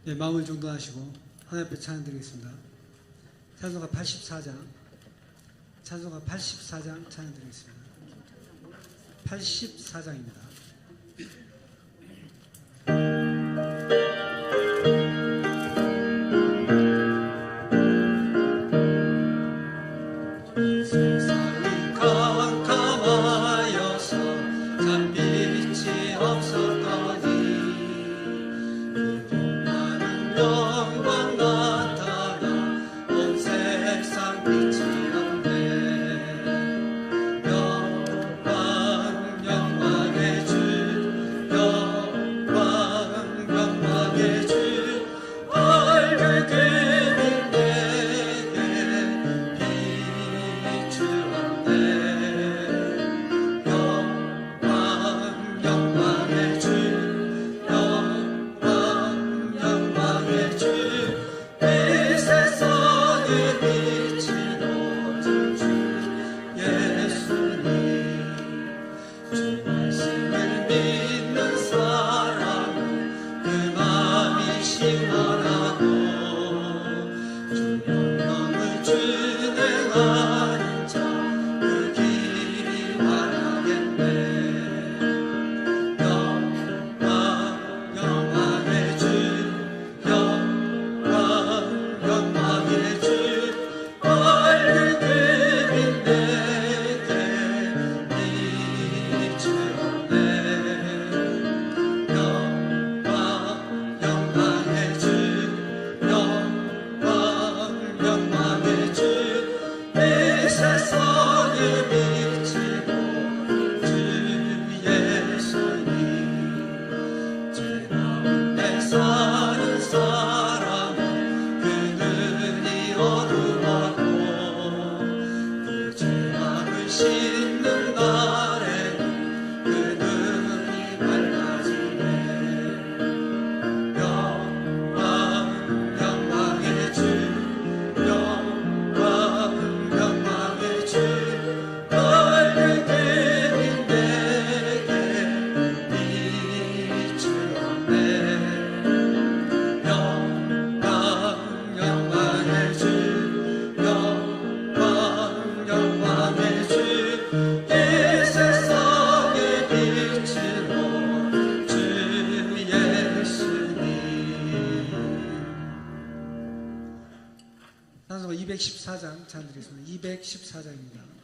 네, 마음을 정돈하시고 하나님 앞에 찬양 드리겠습니다. 찬송가 84장, 찬송가 84장 찬양 드리겠습니다. 84장입니다. 214장 찬양드리겠습니다. 214장입니다.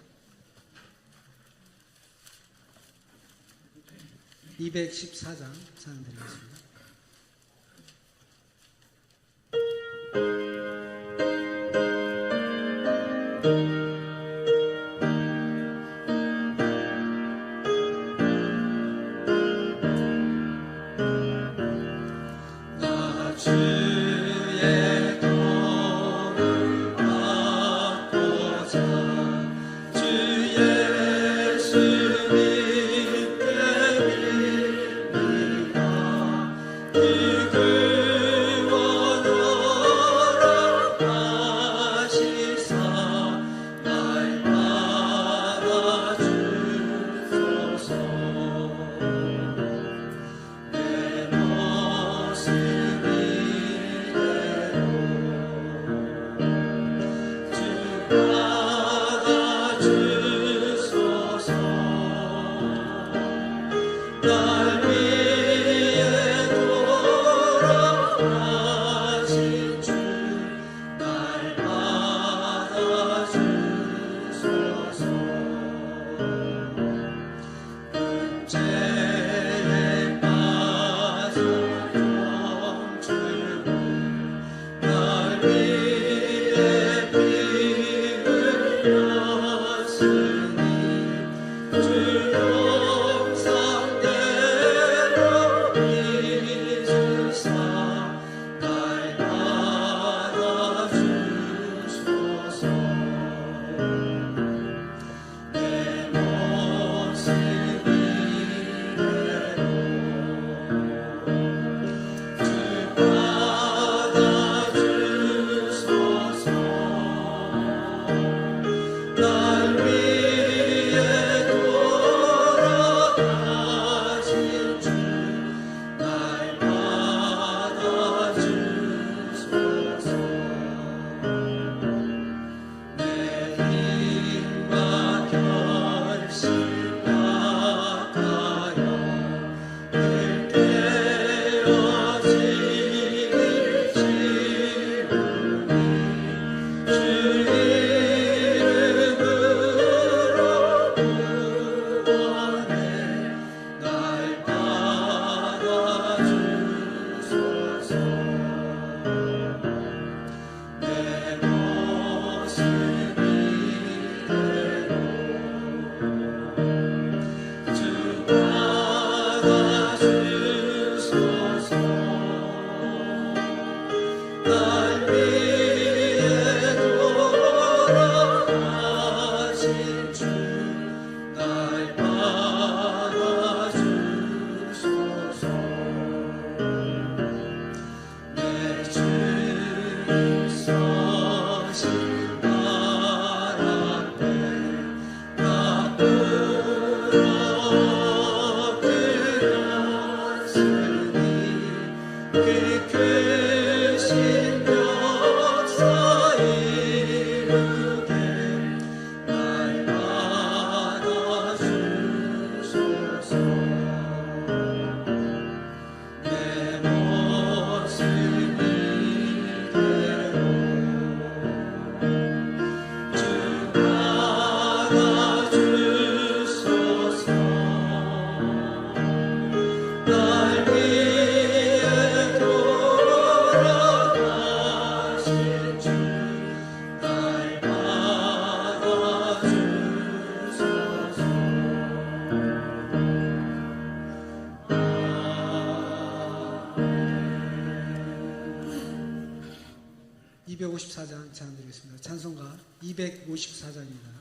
214장 찬양드리겠습니다. 찬송가 254장입니다.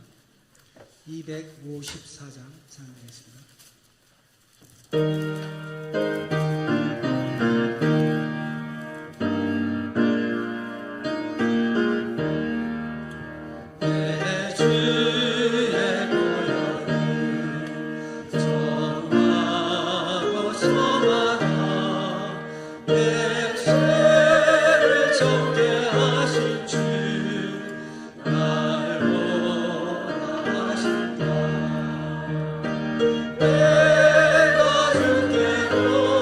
254장 찬양드리겠습니다. 내가 주께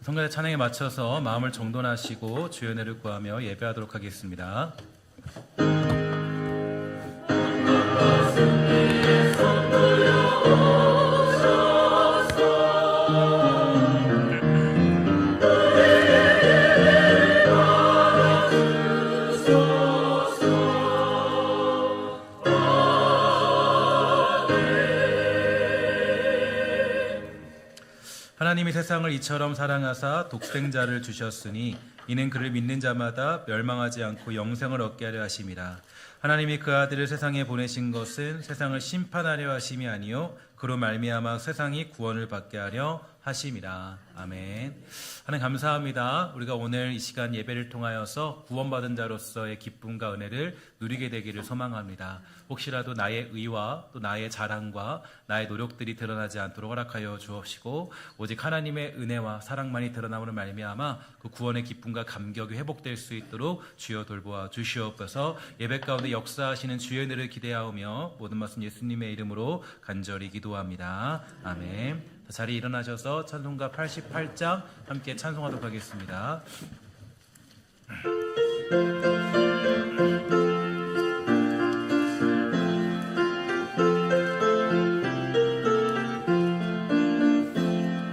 성가대 찬양에 맞춰서 마음을 정돈하시고 주의 은혜를 구하며 예배하도록 하겠습니다. 하나님이 세상을 이처럼 사랑하사 독생자를 주셨으니 이는 그를 믿는 자마다 멸망하지 않고 영생을 얻게 하려 하심이라. 하나님이 그 아들을 세상에 보내신 것은 세상을 심판하려 하심이 아니요 그로 말미암아 세상이 구원을 받게 하려 하심이라. 아멘. 하나님 감사합니다. 우리가 오늘 이 시간 예배를 통하여서 구원받은 자로서의 기쁨과 은혜를 누리게 되기를 소망합니다. 혹시라도 나의 의와 또 나의 자랑과 나의 노력들이 드러나지 않도록 허락하여 주옵시고 오직 하나님의 은혜와 사랑만이 드러남으로 말미암아 그 구원의 기쁨과 감격이 회복될 수 있도록 주여 돌보아 주시옵소서. 예배 가운데 역사하시는 주의 은혜를 기대하오며 모든 말씀 예수님의 이름으로 간절히 기도합니다. 아멘. 자리에 일어나셔서 찬송가 88장 함께 찬송하도록 하겠습니다.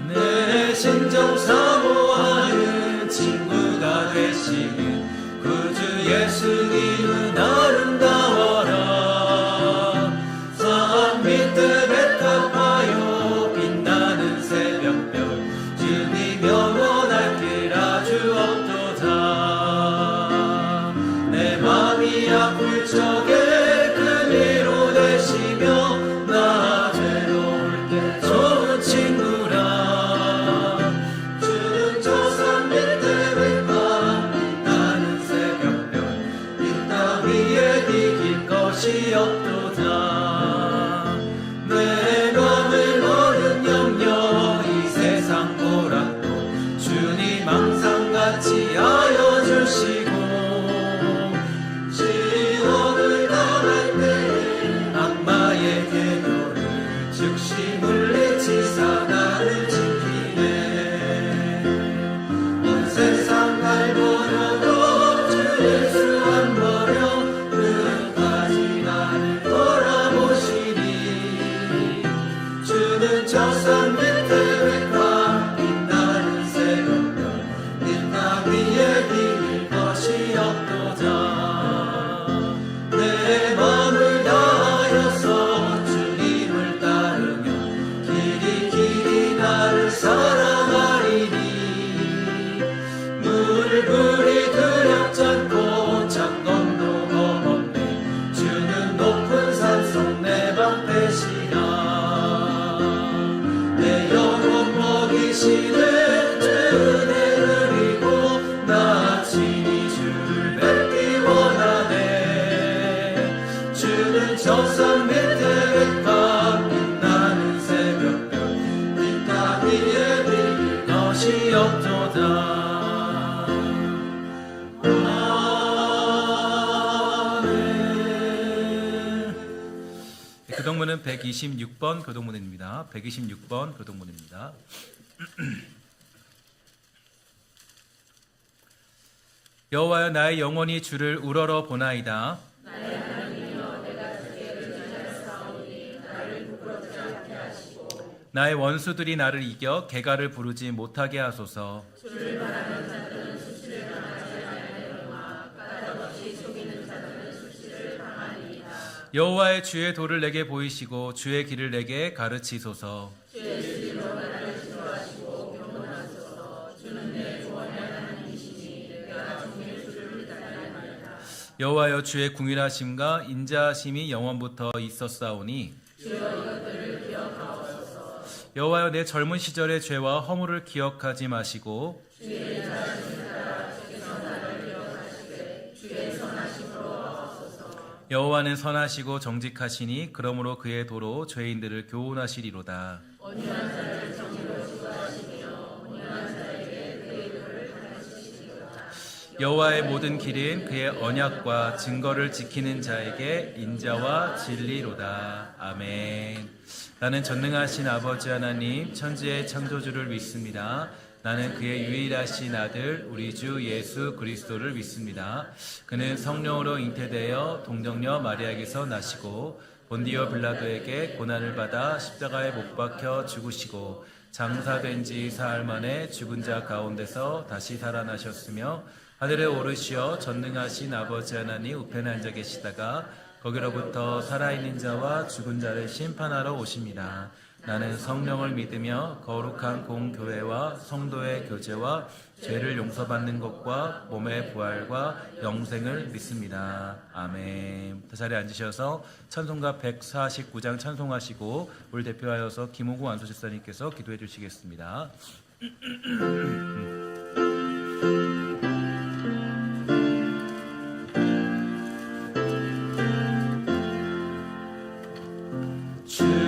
내 심정 사모하는 친구가 되시는 구주 예수님은 아름다워라. 산 밑에 베탑하여 영원할 길 아주 없도다. 내 맘이 아플 적에 그 위로 되시며 나 괴로울 때 좋은 친구라. 주는 저 산 밑에 백합 빛나는 새벽별 이 땅 위에 비길 것이 없도다. 내 맘을 모른 영영 이 세상 주님 항상 같이 하여 주시고 지옥을 당할 때 악마의 계교를 즉시 물리치사 나를 지키네. 온 세상 갈보려도 주 예수 안 버려 끝까지 나를 돌아보시니. 주는 저 산 밑에 백화 위에 비길 것이 없도다. 내 맘을 다하여서 주님을 따르며 길이 길이 나를 사랑하리니. 물불이 두렵잖고 창검도 검었네. 주는 높은 산속 내 방패시라. 내 영혼 먹이시네. 나 친히 주를 뵙기 원하네. 주는 저 산 밑에 백합 빛나는 새벽별 하시옵소서. 교동문은 126번 교동문입니다. 126번 교동문입니다. 여호와여, 나의 영혼이 주를 우러러 보나이다. 나의 하나님이여, 내가 주께 의지하였사오니 나를 부끄럽지 않게 하시고 나의 원수들이 나를 이겨 개가를 부르지 못하게 하소서. 주를 바라는 자들은 수치를 당하지 아니하려니와 까닭없이 속이는 자들은 수치를 당하리이다. 여호와의 주의 도를 내게 보이시고 주의 길을 내게 가르치소서. 주의 주의로 나를 지도하시고 경건하소서. 주는 내 구원의 하나님이시니 내가 종일 주를 기다리나이다. 여호와여, 주의 궁일하심과 인자하심이 영원부터 있었사오니 주여 이것들을 기억하옵소서. 여호와여, 내 젊은 시절의 죄와 허물을 기억하지 마시고 주의 인자하심을 따라 주께서 나를 기억하시되 주의 선하심으로 하옵소서. 여호와는 선하시고 정직하시니 그러므로 그의 도로 죄인들을 교훈하시리로다. 온유한 자를 정의로 지도하시며 온유한 자에게 그의 도를 가르치시리로다. 여호와의 모든 길은 그의 언약과 증거를 지키는 자에게 인자와 진리로다. 아멘. 나는 전능하신 아버지 하나님 천지의 창조주를 믿습니다. 나는 그의 유일하신 아들 우리 주 예수 그리스도를 믿습니다. 그는 성령으로 잉태되어 동정녀 마리아에게서 나시고 본디오 빌라도에게 고난을 받아 십자가에 못 박혀 죽으시고 장사된 지 사흘 만에 죽은 자 가운데서 다시 살아나셨으며 하늘에 오르시어 전능하신 아버지 하나님 우편에 앉아 계시다가 거기로부터 살아있는 자와 죽은 자를 심판하러 오십니다. 나는 성령을 믿으며 거룩한 공교회와 성도의 교제와 죄를 용서받는 것과 몸의 부활과 영생을 믿습니다. 아멘. 자리에 앉으셔서 찬송가 149장 찬송하시고 우리 대표하여서 김호구 안소집사님께서 기도해 주시겠습니다. 주의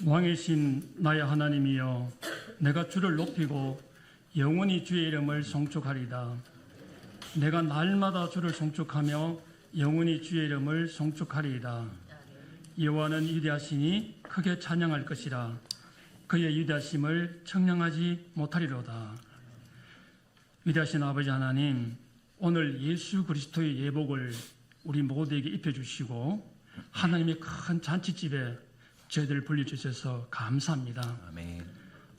왕이신 나의 하나님이여, 내가 주를 높이고 영원히 주의 이름을 송축하리다. 내가 날마다 주를 송축하며 영원히 주의 이름을 송축하리이다. 여호와는 위대하시니 크게 찬양할 것이라. 그의 위대하심을 청량하지 못하리로다. 위대하신 아버지 하나님, 오늘 예수 그리스도의 예복을 우리 모두에게 입혀주시고 하나님의 큰 잔치집에 저희들을 불러주셔서 감사합니다. 아멘.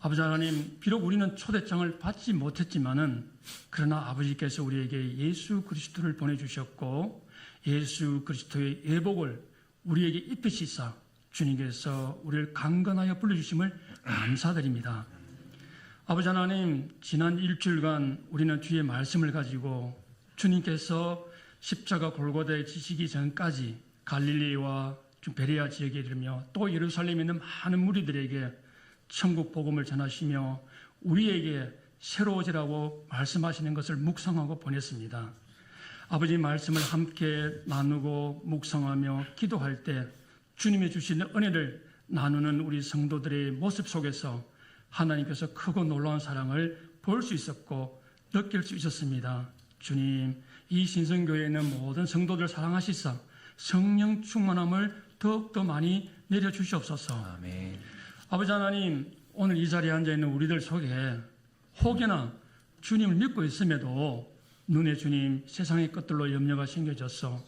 아버지 하나님, 비록 우리는 초대장을 받지 못했지만은 그러나 아버지께서 우리에게 예수 그리스도를 보내주셨고 예수 그리스도의 예복을 우리에게 입히시사 주님께서 우리를 강건하여 불러주심을 감사드립니다. 아버지 하나님, 지난 일주일간 우리는 주의 말씀을 가지고 주님께서 십자가 골고다에 지시기 전까지 갈릴리와 베레아 지역에 이르며 또 예루살렘에 있는 많은 무리들에게 천국 복음을 전하시며 우리에게 새로워지라고 말씀하시는 것을 묵상하고 보냈습니다. 아버지 말씀을 함께 나누고 묵상하며 기도할 때 주님의 주시는 은혜를 나누는 우리 성도들의 모습 속에서 하나님께서 크고 놀라운 사랑을 볼 수 있었고 느낄 수 있었습니다. 주님, 이 신성교회에 있는 모든 성도들 사랑하시사 성령 충만함을 더욱더 많이 내려주시옵소서. 아멘. 아버지 하나님, 오늘 이 자리에 앉아있는 우리들 속에 혹여나 주님을 믿고 있음에도 눈에 주님 세상의 것들로 염려가 생겨졌어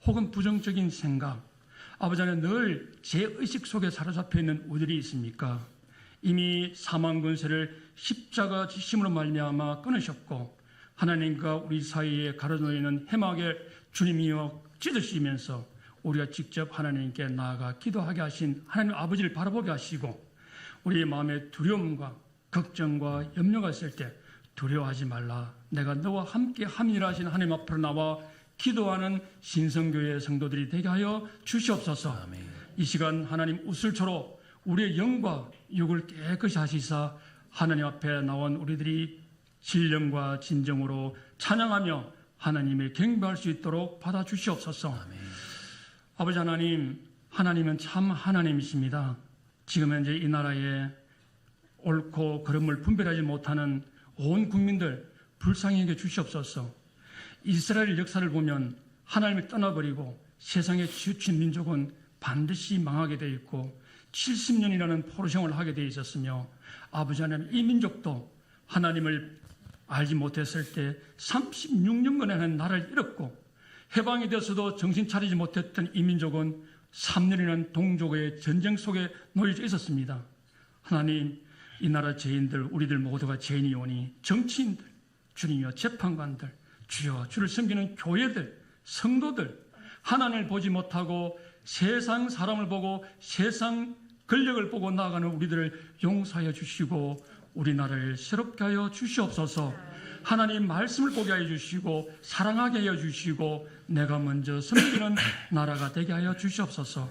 혹은 부정적인 생각, 아버지 하나님 늘 제의식 속에 사로잡혀 있는 우리들이 있습니까? 이미 사망 권세를 십자가 지심으로 말미암아 끊으셨고 하나님과 우리 사이에 가로놓여 있는 해막을 주님이여 찢으시면서 우리가 직접 하나님께 나아가 기도하게 하신 하나님 아버지를 바라보게 하시고 우리의 마음에 두려움과 걱정과 염려가 있을 때 두려워하지 말라, 내가 너와 함께 함이라 하신 하나님 앞으로 나와 기도하는 신성교회 성도들이 되게 하여 주시옵소서. 아멘. 이 시간 하나님 웃을초로 우리의 영과 육을 깨끗이 하시사 하나님 앞에 나온 우리들이 신령과 진정으로 찬양하며 하나님을 경배할 수 있도록 받아주시옵소서. 아멘. 아버지 하나님, 하나님은 참 하나님이십니다. 지금 현재 이 나라에 옳고 그름을 분별하지 못하는 온 국민들 불쌍히 여겨 주시옵소서. 이스라엘 역사를 보면 하나님을 떠나버리고 세상에 치우친 민족은 반드시 망하게 되어 있고 70년이라는 포로생활을 하게 되어 있었으며 아버지 하나님, 이 민족도 하나님을 알지 못했을 때 36년간의 나라를 잃었고 해방이 되어서도 정신 차리지 못했던 이 민족은 3년이라는 동족의 전쟁 속에 놓여져 있었습니다. 하나님, 이 나라 죄인들, 우리들 모두가 죄인이오니 정치인들, 주님이여 재판관들, 주여 주를 섬기는 교회들, 성도들, 하나님을 보지 못하고 세상 사람을 보고 세상 권력을 보고 나아가는 우리들을 용서하여 주시고 우리나라를 새롭게 하여 주시옵소서. 하나님 말씀을 보게 하여 주시고 사랑하게 하여 주시고 내가 먼저 섬기는 나라가 되게 하여 주시옵소서.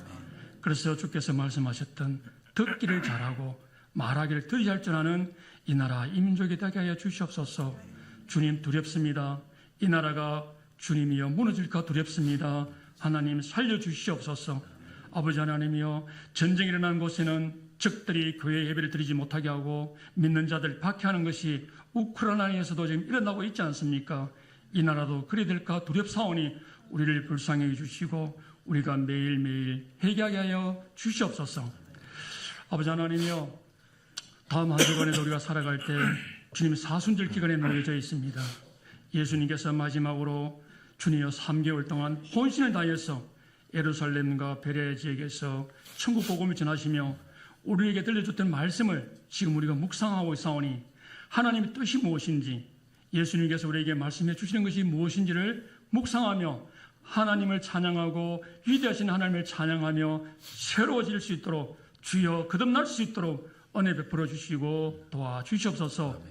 그래서 주께서 말씀하셨던 듣기를 잘하고 말하기를 더디 할 줄 아는 이 나라 이 민족이 되게 하여 주시옵소서. 주님, 두렵습니다. 이 나라가 주님이여 무너질까 두렵습니다. 하나님 살려주시옵소서. 아버지 하나님이여, 전쟁이 일어난 곳에는 적들이 교회 예배를 드리지 못하게 하고 믿는 자들 박해하는 것이 우크라이나에서도 지금 일어나고 있지 않습니까? 이 나라도 그리 될까 두렵사오니 우리를 불쌍히 해주시고 우리가 매일매일 회개하게 하여 주시옵소서. 아버지 하나님이여, 다음 한 주간에도 우리가 살아갈 때 주님 사순절 기간에 놓여져 있습니다. 예수님께서 마지막으로 주님여 3개월 동안 혼신을 다해서 예루살렘과 베레아 지역에서 천국 복음을 전하시며 우리에게 들려줬던 말씀을 지금 우리가 묵상하고 있사오니 하나님의 뜻이 무엇인지, 예수님께서 우리에게 말씀해 주시는 것이 무엇인지를 묵상하며 하나님을 찬양하고 위대하신 하나님을 찬양하며 새로워질 수 있도록 주여 거듭날 수 있도록 은혜 베풀어 주시고 도와주시옵소서.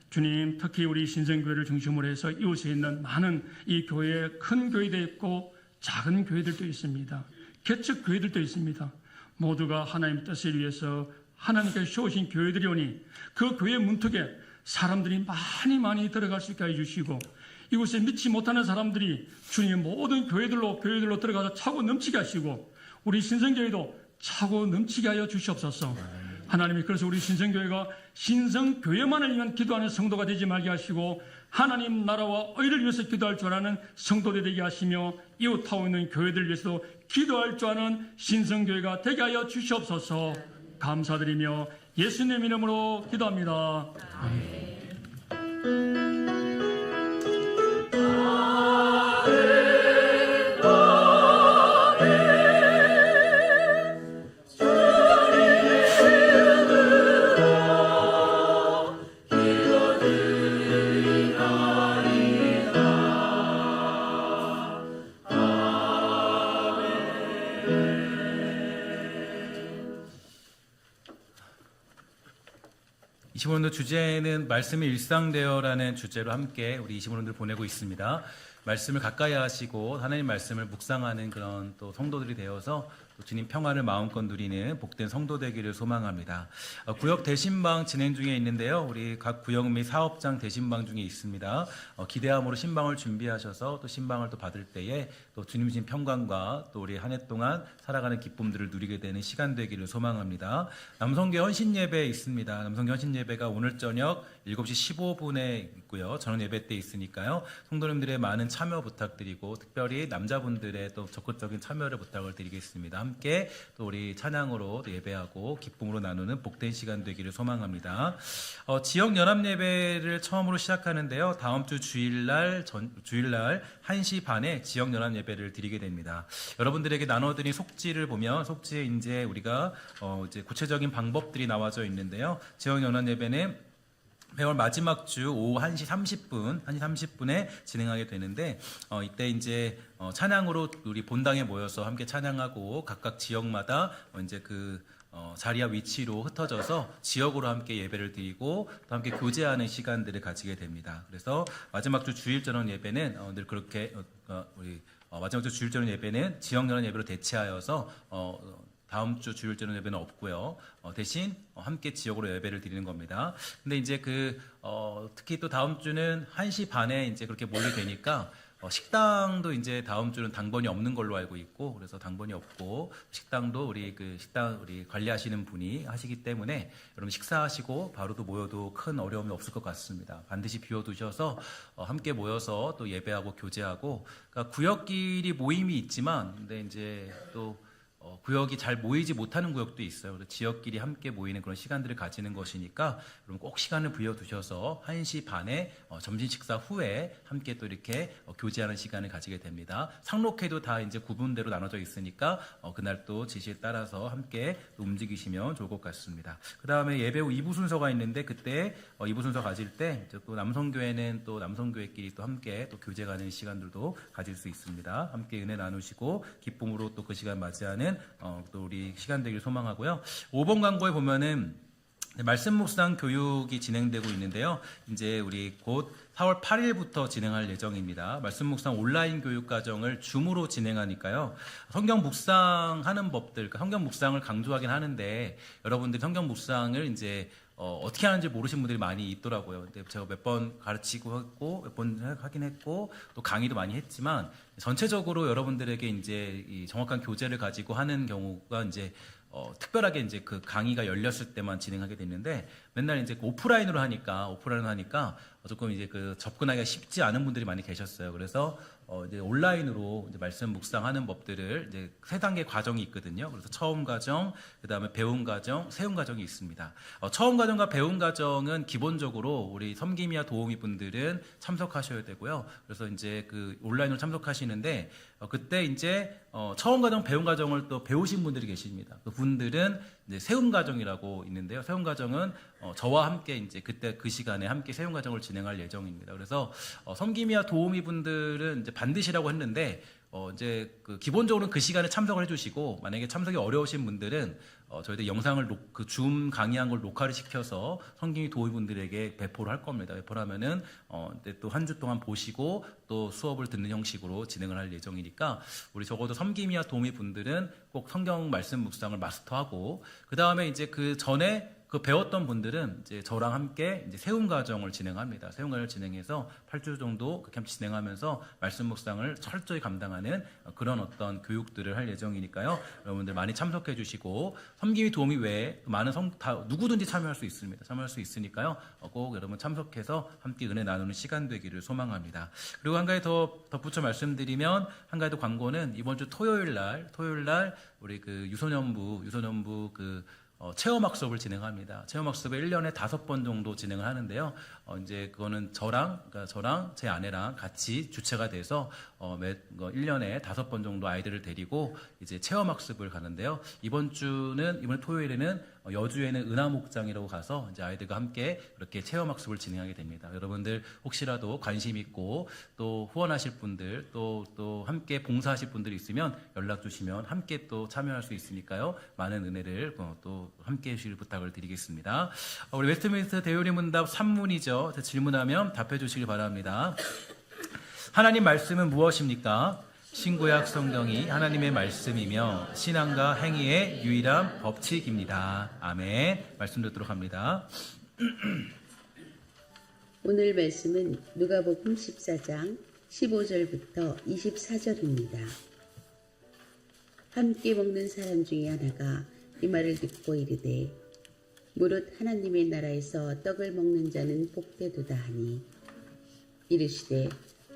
주님, 특히 우리 신성교회를 중심으로 해서 이웃에 있는 많은 이 교회에 큰 교회도 있고 작은 교회들도 있습니다. 개척 교회들도 있습니다. 모두가 하나님의 뜻을 위해서 하나님께서 세우신 교회들이 오니 그 교회 문턱에 사람들이 많이 들어갈 수 있게 해주시고 이곳에 믿지 못하는 사람들이 주님의 모든 교회들로 들어가서 차고 넘치게 하시고 우리 신성교회도 차고 넘치게 하여 주시옵소서. 하나님이 그래서 우리 신성교회가 신성교회만을 위한 기도하는 성도가 되지 말게 하시고 하나님 나라와 의를 위해서 기도할 줄 아는 성도들 되게 하시며 이웃하고 있는 교회들 위해서도 기도할 줄 아는 신성교회가 되게 하여 주시옵소서. 감사드리며 예수님 이름으로 기도합니다. 이시몬도 주제는 말씀이 일상되어라는 주제로 함께 우리 이시몬들 보내고 있습니다. 말씀을 가까이 하시고 하나님 말씀을 묵상하는 그런 또 성도들이 되어서 또 주님 평안을 마음껏 누리는 복된 성도 되기를 소망합니다. 구역 대신방 진행 중에 있는데요. 우리 각 구역 및 사업장 대신방 중에 있습니다. 기대함으로 신방을 준비하셔서 또 신방을 또 받을 때에 또 주님 주신 평강과 또 우리 한 해 동안 살아가는 기쁨들을 누리게 되는 시간 되기를 소망합니다. 남성교회 헌신 예배 있습니다. 남성교회 헌신 예배가 오늘 저녁 7시 15분에 있고요. 저녁 예배 때 있으니까요. 성도님들의 많은 참여 부탁드리고 특별히 남자분들의 또 적극적인 참여를 부탁을 드리겠습니다. 함께 또 우리 찬양으로 또 예배하고 기쁨으로 나누는 복된 시간 되기를 소망합니다. 지역 연합 예배를 처음으로 시작하는데요. 다음 주 주일날 1시 반에 지역 연합 예배를 드리게 됩니다. 여러분들에게 나눠드린 속지를 보면 속지에 이제 우리가 이제 구체적인 방법들이 나와져 있는데요. 지역 연합 예배는 매월 마지막 주 오후 1시 30분에 진행하게 되는데 이때 이제 찬양으로 우리 본당에 모여서 함께 찬양하고 각각 지역마다 이제 그 자리와 위치로 흩어져서 지역으로 함께 예배를 드리고 또 함께 교제하는 시간들을 가지게 됩니다. 그래서 마지막 주 주일 저녁 예배는 늘 그렇게 우리 마지막 주 주일 저녁 예배는 지역 연합 예배로 대체하여서 다음 주 주일 저녁 예배는 없고요. 대신 함께 지역으로 예배를 드리는 겁니다. 근데 이제 특히 또 다음 주는 1시 반에 이제 그렇게 몰게 되니까 식당도 이제 다음 주는 당번이 없는 걸로 알고 있고, 그래서 당번이 없고 식당도 우리 식당 우리 관리하시는 분이 하시기 때문에 여러분 식사하시고 바로도 모여도 큰 어려움이 없을 것 같습니다. 반드시 비워두셔서 함께 모여서 또 예배하고 교제하고, 그러니까 구역끼리 모임이 있지만 근데 이제 또 구역이 잘 모이지 못하는 구역도 있어요. 그래서 지역끼리 함께 모이는 그런 시간들을 가지는 것이니까 여러분 꼭 시간을 비워두셔서 1시 반에 점심 식사 후에 함께 또 이렇게 교제하는 시간을 가지게 됩니다. 상록회도 다 이제 구분대로 나눠져 있으니까 그날 또 지시에 따라서 함께 또 움직이시면 좋을 것 같습니다. 그 다음에 예배 후 2부 순서가 있는데 그때 2부 순서 가질 때 또 남성교회는 또 남성교회끼리 또 함께 또 교제 가는 시간들도 가질 수 있습니다. 함께 은혜 나누시고 기쁨으로 또 그 시간 맞이하는 또 우리 시간 되길 소망하고요. 5번 광고에 보면은 말씀 묵상 교육이 진행되고 있는데요. 이제 우리 곧 4월 8일부터 진행할 예정입니다. 말씀 묵상 온라인 교육 과정을 줌으로 진행하니까요. 성경 묵상하는 법들, 그러니까 성경 묵상을 강조하긴 하는데 여러분들이 성경 묵상을 이제 어떻게 하는지 모르시는 분들이 많이 있더라고요. 근데 제가 몇 번 가르치고 했고, 몇 번 하긴 했고, 또 강의도 많이 했지만, 전체적으로 여러분들에게 이제 이 정확한 교재를 가지고 하는 경우가 이제 특별하게 이제 그 강의가 열렸을 때만 진행하게 됐는데, 맨날 이제 오프라인으로 하니까 조금 이제 접근하기가 쉽지 않은 분들이 많이 계셨어요. 그래서 이제 온라인으로 이제 말씀 묵상하는 법들을 이제 3단계 과정이 있거든요. 그래서 처음 과정, 그 다음에 배움 과정, 세움 과정이 있습니다. 처음 과정과 배움 과정은 기본적으로 우리 섬김이와 도우미 분들은 참석하셔야 되고요. 그래서 이제 온라인으로 참석하시는데 그때 이제 처음 과정, 배움 과정을 또 배우신 분들이 계십니다. 그 분들은 이제 세움 과정이라고 있는데요. 세움 과정은 저와 함께 이제 그때 그 시간에 함께 세움 과정을 진행할 예정입니다. 그래서 섬김이와 도우미 분들은 이제 반드시라고 했는데 이제 기본적으로는 그 시간에 참석을 해주시고 만약에 참석이 어려우신 분들은 저희들 영상을 줌 강의한 걸 녹화를 시켜서 섬김이 도우미 분들에게 배포를 할 겁니다. 배포를 하면은 또 한 주 동안 보시고 또 수업을 듣는 형식으로 진행을 할 예정이니까 우리 적어도 섬김이와 도우미 분들은 꼭 성경 말씀 묵상을 마스터하고 그 다음에 이제 그 전에 그 배웠던 분들은 이제 저랑 함께 이제 세움 과정을 진행합니다. 세움 과정을 진행해서 8주 정도 그 캠프 진행하면서 말씀 묵상을 철저히 감당하는 그런 어떤 교육들을 할 예정이니까요. 여러분들 많이 참석해 주시고 섬김이 도우미 외에 많은 다 누구든지 참여할 수 있습니다. 참여할 수 있으니까요. 꼭 여러분 참석해서 함께 은혜 나누는 시간 되기를 소망합니다. 그리고 한 가지 더 덧붙여 말씀드리면 한 가지 더 광고는 이번 주 토요일 날 우리 그 유소년부 그 체험학습을 진행합니다. 체험학습을 1년에 5번 정도 진행을 하는데요. 이제 그거는 저랑 제 아내랑 같이 주체가 돼서 1년에 5번 정도 아이들을 데리고 이제 체험학습을 가는데요. 이번 토요일에는 여주에는 은하목장이라고 가서 이제 아이들과 함께 그렇게 체험학습을 진행하게 됩니다. 여러분들 혹시라도 관심 있고 또 후원하실 분들 또 함께 봉사하실 분들이 있으면 연락 주시면 함께 또 참여할 수 있으니까요. 많은 은혜를 또 함께 해주실 부탁을 드리겠습니다. 우리 웨스트민스터 대요리 문답 3문이죠. 질문하면 답해 주시기 바랍니다. 하나님 말씀은 무엇입니까? 신구약 성경이 하나님의 말씀이며 신앙과 행위의 유일한 법칙입니다. 아멘. 말씀 듣도록 합니다. 오늘 말씀은 누가복음 14장 15절부터 24절입니다. 함께 먹는 사람 중에 하나가 이 말을 듣고 이르되 무릇 하나님의 나라에서 떡을 먹는 자는 복되도다 하니 이르시되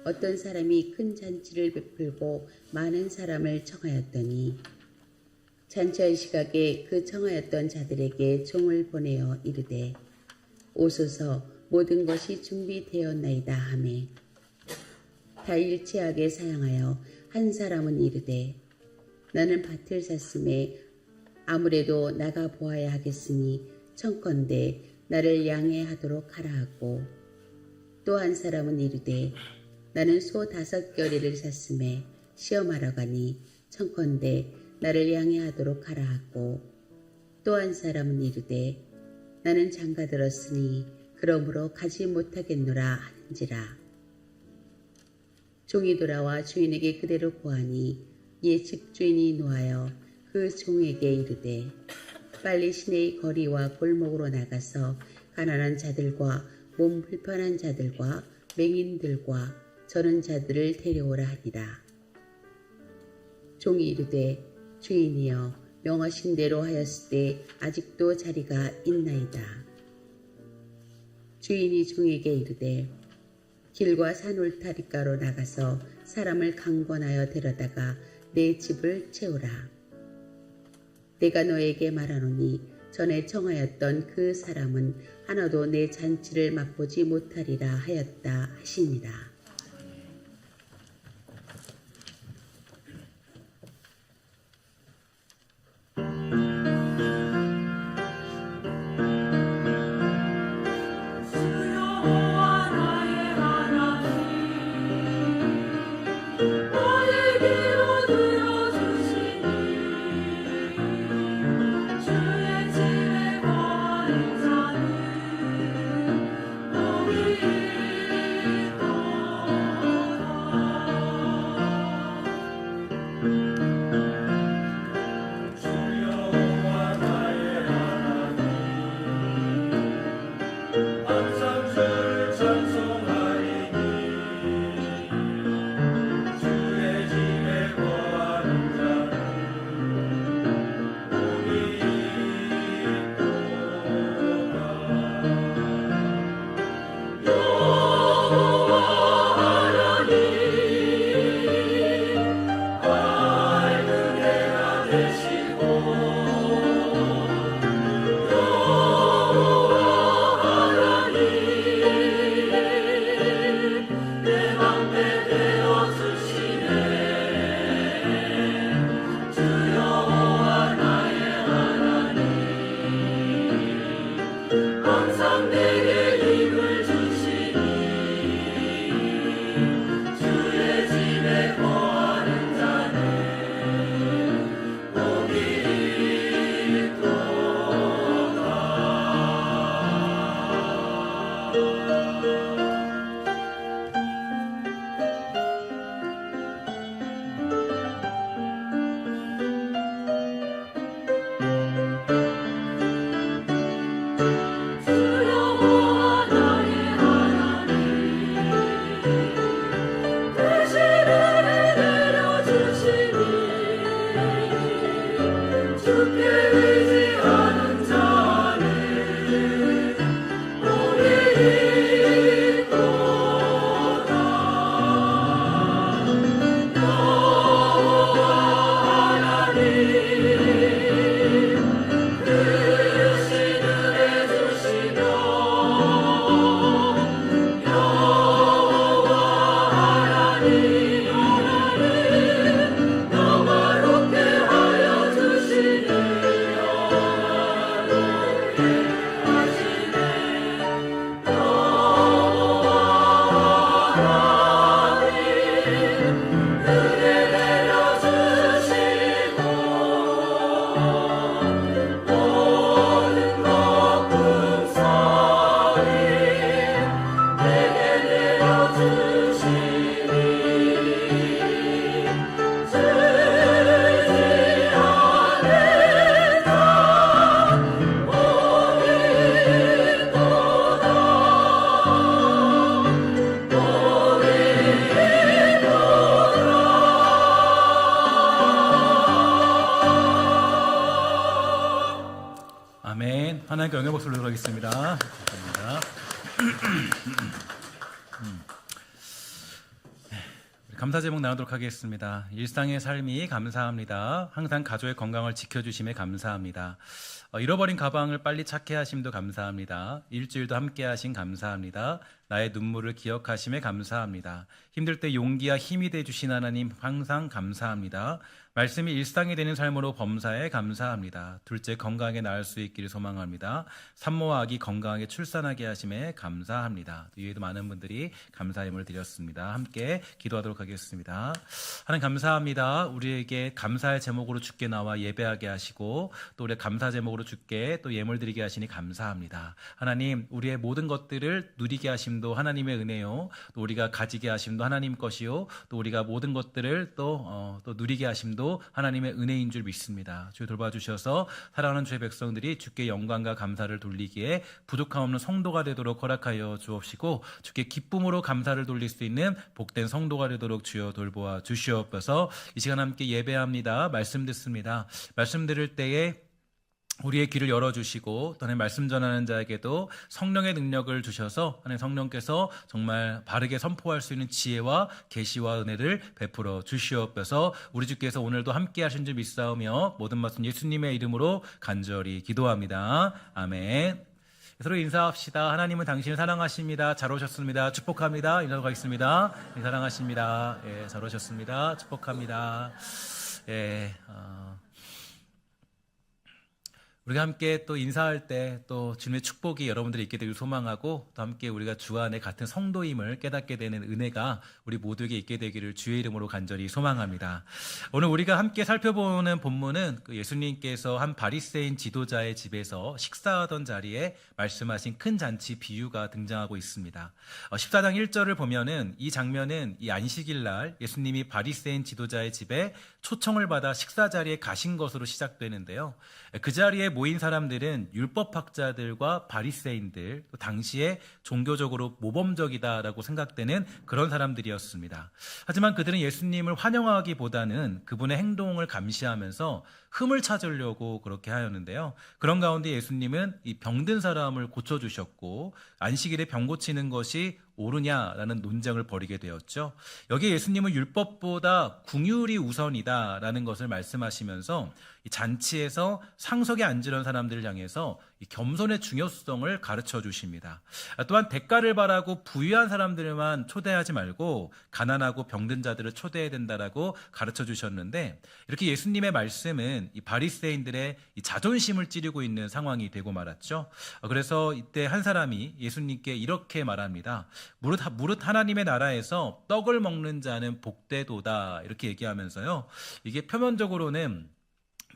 어떤 사람이 큰 잔치를 베풀고 많은 사람을 청하였더니 잔치할 시각에 그 청하였던 자들에게 종을 보내어 이르되 오소서 모든 것이 준비되었나이다 하매 다 일치하게 사양하여 한 사람은 이르되 나는 밭을 샀음에 아무래도 나가 보아야 하겠으니 청컨대 나를 양해하도록 하라 하고 또 한 사람은 이르되 나는 소 5겨레를 샀음에 시험하러 가니 청컨대 나를 양해하도록 하라 하고 또 한 사람은 이르되 나는 장가 들었으니 그러므로 가지 못하겠노라 하는지라. 종이 돌아와 주인에게 그대로 고하니 이에 집주인이 노하여 그 종에게 이르되 빨리 시내의 거리와 골목으로 나가서 가난한 자들과 몸 불편한 자들과 맹인들과 저런 자들을 데려오라 하니라. 종이 이르되 주인이여 명하신 대로 하였을 때 아직도 자리가 있나이다. 주인이 종에게 이르되 길과 산 울타리가로 나가서 사람을 강권하여 데려다가 내 집을 채우라. 내가 너에게 말하노니 전에 청하였던 그 사람은 하나도 내 잔치를 맛보지 못하리라 하였다 하시니라. 기도하겠습니다. 감사합니다. 감사 제목 나누도록 하겠습니다. 일상의 삶이 감사합니다. 항상 가족의 건강을 지켜주심에 감사합니다. 잃어버린 가방을 빨리 찾게 하심도 감사합니다. 일주일도 함께 하신 감사합니다. 나의 눈물을 기억하심에 감사합니다. 힘들 때 용기와 힘이 되어주신 하나님 항상 감사합니다. 말씀이 일상이 되는 삶으로 범사에 감사합니다. 둘째 건강하게 낳을 수 있기를 소망합니다. 산모와 아기 건강하게 출산하게 하심에 감사합니다. 이외에도 많은 분들이 감사의 힘을 드렸습니다. 함께 기도하도록 하겠습니다. 하나님 감사합니다. 우리에게 감사의 제목으로 주께 나와 예배하게 하시고 또 우리의 감사 제목으로 주께 또 예물 드리게 하시니 감사합니다. 하나님 우리의 모든 것들을 누리게 하심도 하나님의 은혜요, 또 우리가 가지게 하심도 하나님 것이요, 또 우리가 모든 것들을 또 누리게 하심도 하나님의 은혜인 줄 믿습니다. 주 돌봐주셔서 사랑하는 주의 백성들이 주께 영광과 감사를 돌리기에 부족함 없는 성도가 되도록 허락하여 주옵시고 주께 기쁨으로 감사를 돌릴 수 있는 복된 성도가 되도록 주여 돌보아 주시옵소서. 이 시간 함께 예배합니다. 말씀 듣습니다. 말씀 들을 때에 우리의 귀를 열어주시고 또 하나님 말씀 전하는 자에게도 성령의 능력을 주셔서 하나님 성령께서 정말 바르게 선포할 수 있는 지혜와 계시와 은혜를 베풀어 주시옵소서. 우리 주께서 오늘도 함께 하신 줄 믿사오며 모든 말씀 예수님의 이름으로 간절히 기도합니다. 아멘. 서로 인사합시다. 하나님은 당신을 사랑하십니다. 잘 오셨습니다. 축복합니다. 인사하러 가겠습니다. 사랑하십니다. 예, 잘 오셨습니다. 축복합니다. 예, 우리가 함께 또 인사할 때 또 주님의 축복이 여러분들이 있게 되길 소망하고 또 함께 우리가 주 안에 같은 성도임을 깨닫게 되는 은혜가 우리 모두에게 있게 되기를 주의 이름으로 간절히 소망합니다. 오늘 우리가 함께 살펴보는 본문은 예수님께서 한 바리새인 지도자의 집에서 식사하던 자리에 말씀하신 큰 잔치 비유가 등장하고 있습니다. 14장 1절을 보면은 이 장면은 이 안식일 날 예수님이 바리새인 지도자의 집에 초청을 받아 식사 자리에 가신 것으로 시작되는데요. 그 자리에 모인 사람들은 율법학자들과 바리새인들, 또 당시에 종교적으로 모범적이다라고 생각되는 그런 사람들이었습니다. 하지만 그들은 예수님을 환영하기보다는 그분의 행동을 감시하면서 흠을 찾으려고 그렇게 하였는데요. 그런 가운데 예수님은 이 병든 사람을 고쳐주셨고 안식일에 병 고치는 것이 옳으냐라는 논쟁을 벌이게 되었죠. 여기에 예수님은 율법보다 궁율이 우선이다라는 것을 말씀하시면서 이 잔치에서 상석에 앉으려는 사람들을 향해서 이 겸손의 중요성을 가르쳐 주십니다. 또한 대가를 바라고 부유한 사람들만 초대하지 말고 가난하고 병든 자들을 초대해야 된다라고 가르쳐 주셨는데, 이렇게 예수님의 말씀은 이 바리새인들의 이 자존심을 찌르고 있는 상황이 되고 말았죠. 그래서 이때 한 사람이 예수님께 이렇게 말합니다. 무릇 하나님의 나라에서 떡을 먹는 자는 복되도다, 이렇게 얘기하면서요. 이게 표면적으로는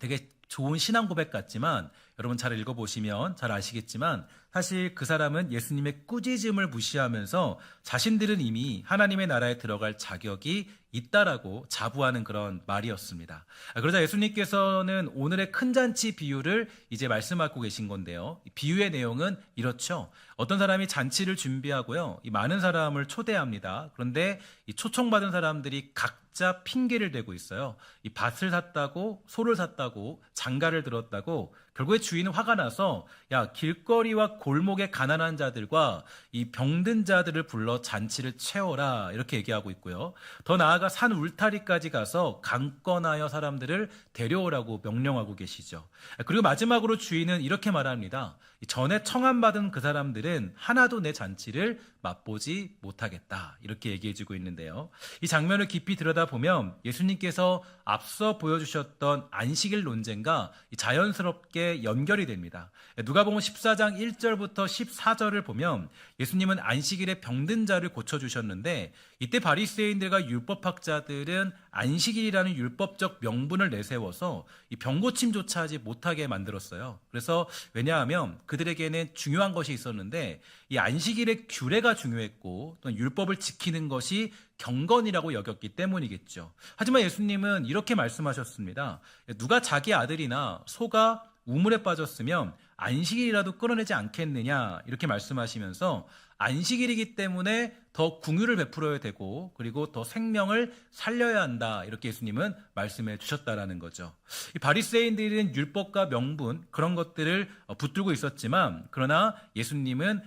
되게 좋은 신앙 고백 같지만 여러분 잘 읽어보시면 잘 아시겠지만 사실 그 사람은 예수님의 꾸짖음을 무시하면서 자신들은 이미 하나님의 나라에 들어갈 자격이 있다라고 자부하는 그런 말이었습니다. 그러자 예수님께서는 오늘의 큰 잔치 비유를 이제 말씀하고 계신 건데요. 이 비유의 내용은 이렇죠. 어떤 사람이 잔치를 준비하고요, 이 많은 사람을 초대합니다. 그런데 이 초청받은 사람들이 각자 핑계를 대고 있어요. 이 밭을 샀다고, 소를 샀다고, 장가를 들었다고. 결국에 주인은 화가 나서 야, 길거리와 골목의 가난한 자들과 이 병든 자들을 불러 잔치를 채워라, 이렇게 얘기하고 있고요. 더 나아가 산 울타리까지 가서 강권하여 사람들을 데려오라고 명령하고 계시죠. 그리고 마지막으로 주인은 이렇게 말합니다. 전에 청함받은 그 사람들은 하나도 내 잔치를 맛보지 못하겠다, 이렇게 얘기해주고 있는데요. 이 장면을 깊이 들여다보면 예수님께서 앞서 보여주셨던 안식일 논쟁과 자연스럽게 연결이 됩니다. 누가복음 14장 1절부터 14절을 보면 예수님은 안식일에 병든 자를 고쳐주셨는데, 이때 바리새인들과 율법학자들은 안식일이라는 율법적 명분을 내세워서 이 병고침조차 하지 못하게 만들었어요. 그래서 왜냐하면 그들에게는 중요한 것이 있었는데 이 안식일의 규례가 중요했고 또 율법을 지키는 것이 경건이라고 여겼기 때문이겠죠. 하지만 예수님은 이렇게 말씀하셨습니다. 누가 자기 아들이나 소가 우물에 빠졌으면 안식일이라도 끌어내지 않겠느냐, 이렇게 말씀하시면서 안식일이기 때문에 더 궁유를 베풀어야 되고 그리고 더 생명을 살려야 한다. 이렇게 예수님은 말씀해 주셨다라는 거죠. 이 바리새인들은 율법과 명분 그런 것들을 붙들고 있었지만 그러나 예수님은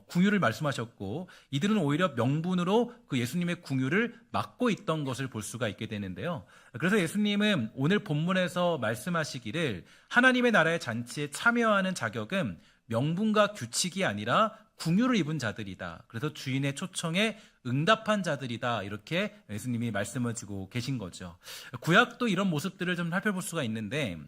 궁유를 말씀하셨고 이들은 오히려 명분으로 그 예수님의 궁유를 막고 있던 것을 볼 수가 있게 되는데요. 그래서 예수님은 오늘 본문에서 말씀하시기를 하나님의 나라의 잔치에 참여하는 자격은 명분과 규칙이 아니라 궁유를 입은 자들이다. 그래서 주인의 초청에 응답한 자들이다. 이렇게 예수님이 말씀을 주고 계신 거죠. 구약도 이런 모습들을 좀 살펴볼 수가 있는데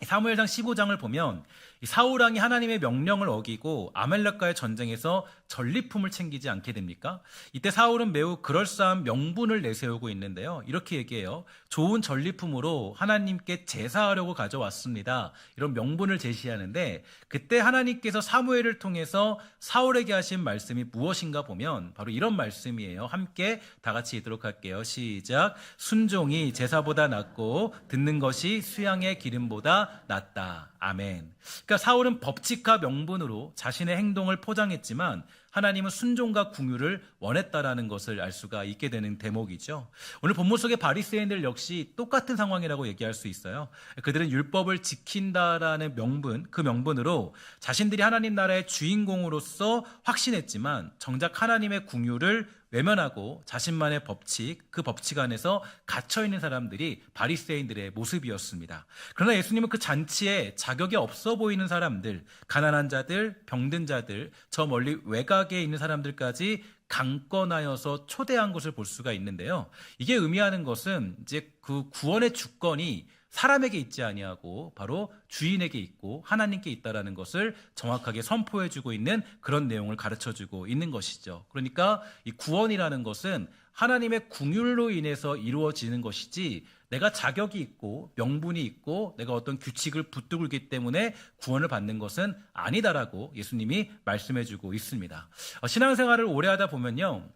사무엘상 15장을 보면 사울 왕이 하나님의 명령을 어기고 아말렉과의 전쟁에서 전리품을 챙기지 않게 됩니까? 이때 사울은 매우 그럴싸한 명분을 내세우고 있는데요. 이렇게 얘기해요. 좋은 전리품으로 하나님께 제사하려고 가져왔습니다. 이런 명분을 제시하는데 그때 하나님께서 사무엘을 통해서 사울에게 하신 말씀이 무엇인가 보면 바로 이런 말씀이에요. 함께 다 같이 읽도록 할게요. 시작. 순종이 제사보다 낫고 듣는 것이 수양의 기름보다 낫다. 아멘. 그러니까 사울은 법칙과 명분으로 자신의 행동을 포장했지만 하나님은 순종과 궁유를 원했다라는 것을 알 수가 있게 되는 대목이죠. 오늘 본문 속의 바리새인들 역시 똑같은 상황이라고 얘기할 수 있어요. 그들은 율법을 지킨다라는 명분, 그 명분으로 자신들이 하나님 나라의 주인공으로서 확신했지만 정작 하나님의 궁유를 외면하고 자신만의 법칙, 그 법칙 안에서 갇혀있는 사람들이 바리새인들의 모습이었습니다. 그러나 예수님은 그 잔치에 자격이 없어 보이는 사람들, 가난한 자들, 병든 자들, 저 멀리 외곽에 있는 사람들까지 강권하여서 초대한 것을 볼 수가 있는데요. 이게 의미하는 것은 이제 그 구원의 주권이 사람에게 있지 아니하고 바로 주인에게 있고 하나님께 있다라는 것을 정확하게 선포해주고 있는 그런 내용을 가르쳐주고 있는 것이죠. 그러니까 이 구원이라는 것은 하나님의 궁율로 인해서 이루어지는 것이지 내가 자격이 있고 명분이 있고 내가 어떤 규칙을 붙들고 있기 때문에 구원을 받는 것은 아니다라고 예수님이 말씀해주고 있습니다. 신앙생활을 오래 하다 보면요.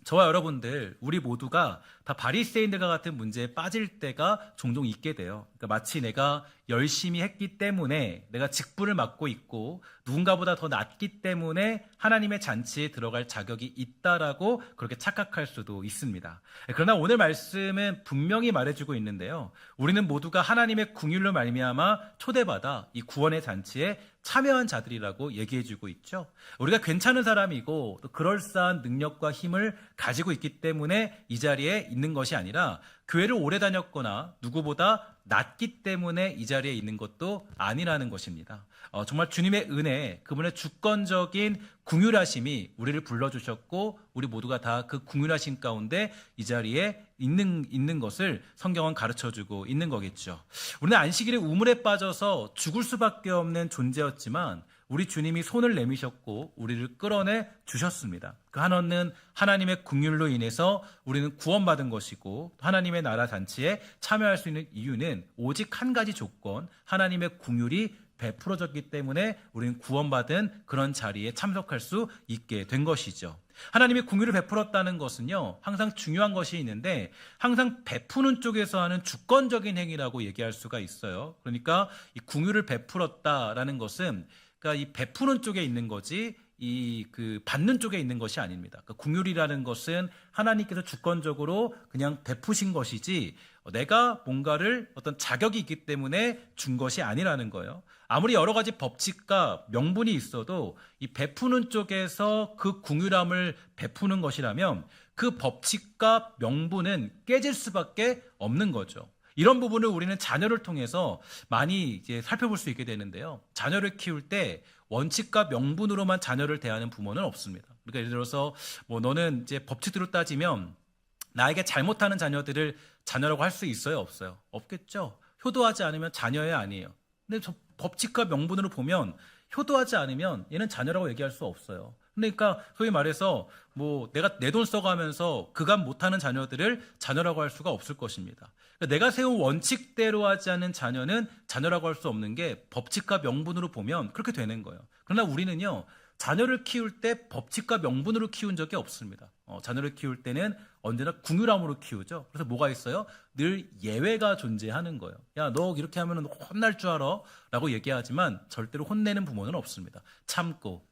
저와 여러분들 우리 모두가 다 바리새인들과 같은 문제에 빠질 때가 종종 있게 돼요. 그러니까 마치 내가 열심히 했기 때문에 내가 직분을 맡고 있고 누군가보다 더 낫기 때문에 하나님의 잔치에 들어갈 자격이 있다라고 그렇게 착각할 수도 있습니다. 그러나 오늘 말씀은 분명히 말해주고 있는데요. 우리는 모두가 하나님의 궁율로 말미암아 초대받아 이 구원의 잔치에 참여한 자들이라고 얘기해주고 있죠. 우리가 괜찮은 사람이고 또 그럴싸한 능력과 힘을 가지고 있기 때문에 이 자리에 있는 것이 아니라 교회를 오래 다녔거나 누구보다 낫기 때문에 이 자리에 있는 것도 아니라는 것입니다. 정말 주님의 은혜, 그분의 주권적인 궁휼하심이 우리를 불러주셨고 우리 모두가 다 그 궁휼하심 가운데 이 자리에 있는 것을 성경은 가르쳐주고 있는 거겠죠. 우리는 안식일에 우물에 빠져서 죽을 수밖에 없는 존재였지만 우리 주님이 손을 내미셨고 우리를 끌어내 주셨습니다. 그 한없는 하나님의 긍휼로 인해서 우리는 구원받은 것이고 하나님의 나라 잔치에 참여할 수 있는 이유는 오직 한 가지 조건, 하나님의 긍휼이 베풀어졌기 때문에 우리는 구원받은 그런 자리에 참석할 수 있게 된 것이죠. 하나님이 긍휼을 베풀었다는 것은요, 항상 중요한 것이 있는데 항상 베푸는 쪽에서 하는 주권적인 행위라고 얘기할 수가 있어요. 그러니까 이 긍휼을 베풀었다라는 것은 그러니까 이 베푸는 쪽에 있는 거지 그 받는 쪽에 있는 것이 아닙니다. 그러니까 긍휼이라는 것은 하나님께서 주권적으로 그냥 베푸신 것이지 내가 뭔가를 어떤 자격이 있기 때문에 준 것이 아니라는 거예요. 아무리 여러 가지 법칙과 명분이 있어도 이 베푸는 쪽에서 그 긍휼함을 베푸는 것이라면 그 법칙과 명분은 깨질 수밖에 없는 거죠. 이런 부분을 우리는 자녀를 통해서 많이 이제 살펴볼 수 있게 되는데요. 자녀를 키울 때 원칙과 명분으로만 자녀를 대하는 부모는 없습니다. 그러니까 예를 들어서 너는 이제 법칙대로 따지면 나에게 잘못하는 자녀들을 자녀라고 할 수 있어요, 없어요? 없겠죠. 효도하지 않으면 자녀야 아니에요. 근데 저 법칙과 명분으로 보면 효도하지 않으면 얘는 자녀라고 얘기할 수 없어요. 그러니까 소위 말해서 내가 내 돈 써가면서 그간 못하는 자녀들을 자녀라고 할 수가 없을 것입니다. 그러니까 내가 세운 원칙대로 하지 않는 자녀는 자녀라고 할 수 없는 게 법칙과 명분으로 보면 그렇게 되는 거예요. 그러나 우리는요, 자녀를 키울 때 법칙과 명분으로 키운 적이 없습니다. 자녀를 키울 때는 언제나 긍휼함으로 키우죠. 그래서 뭐가 있어요? 늘 예외가 존재하는 거예요. 야, 너 이렇게 하면 혼날 줄 알아? 라고 얘기하지만 절대로 혼내는 부모는 없습니다. 참고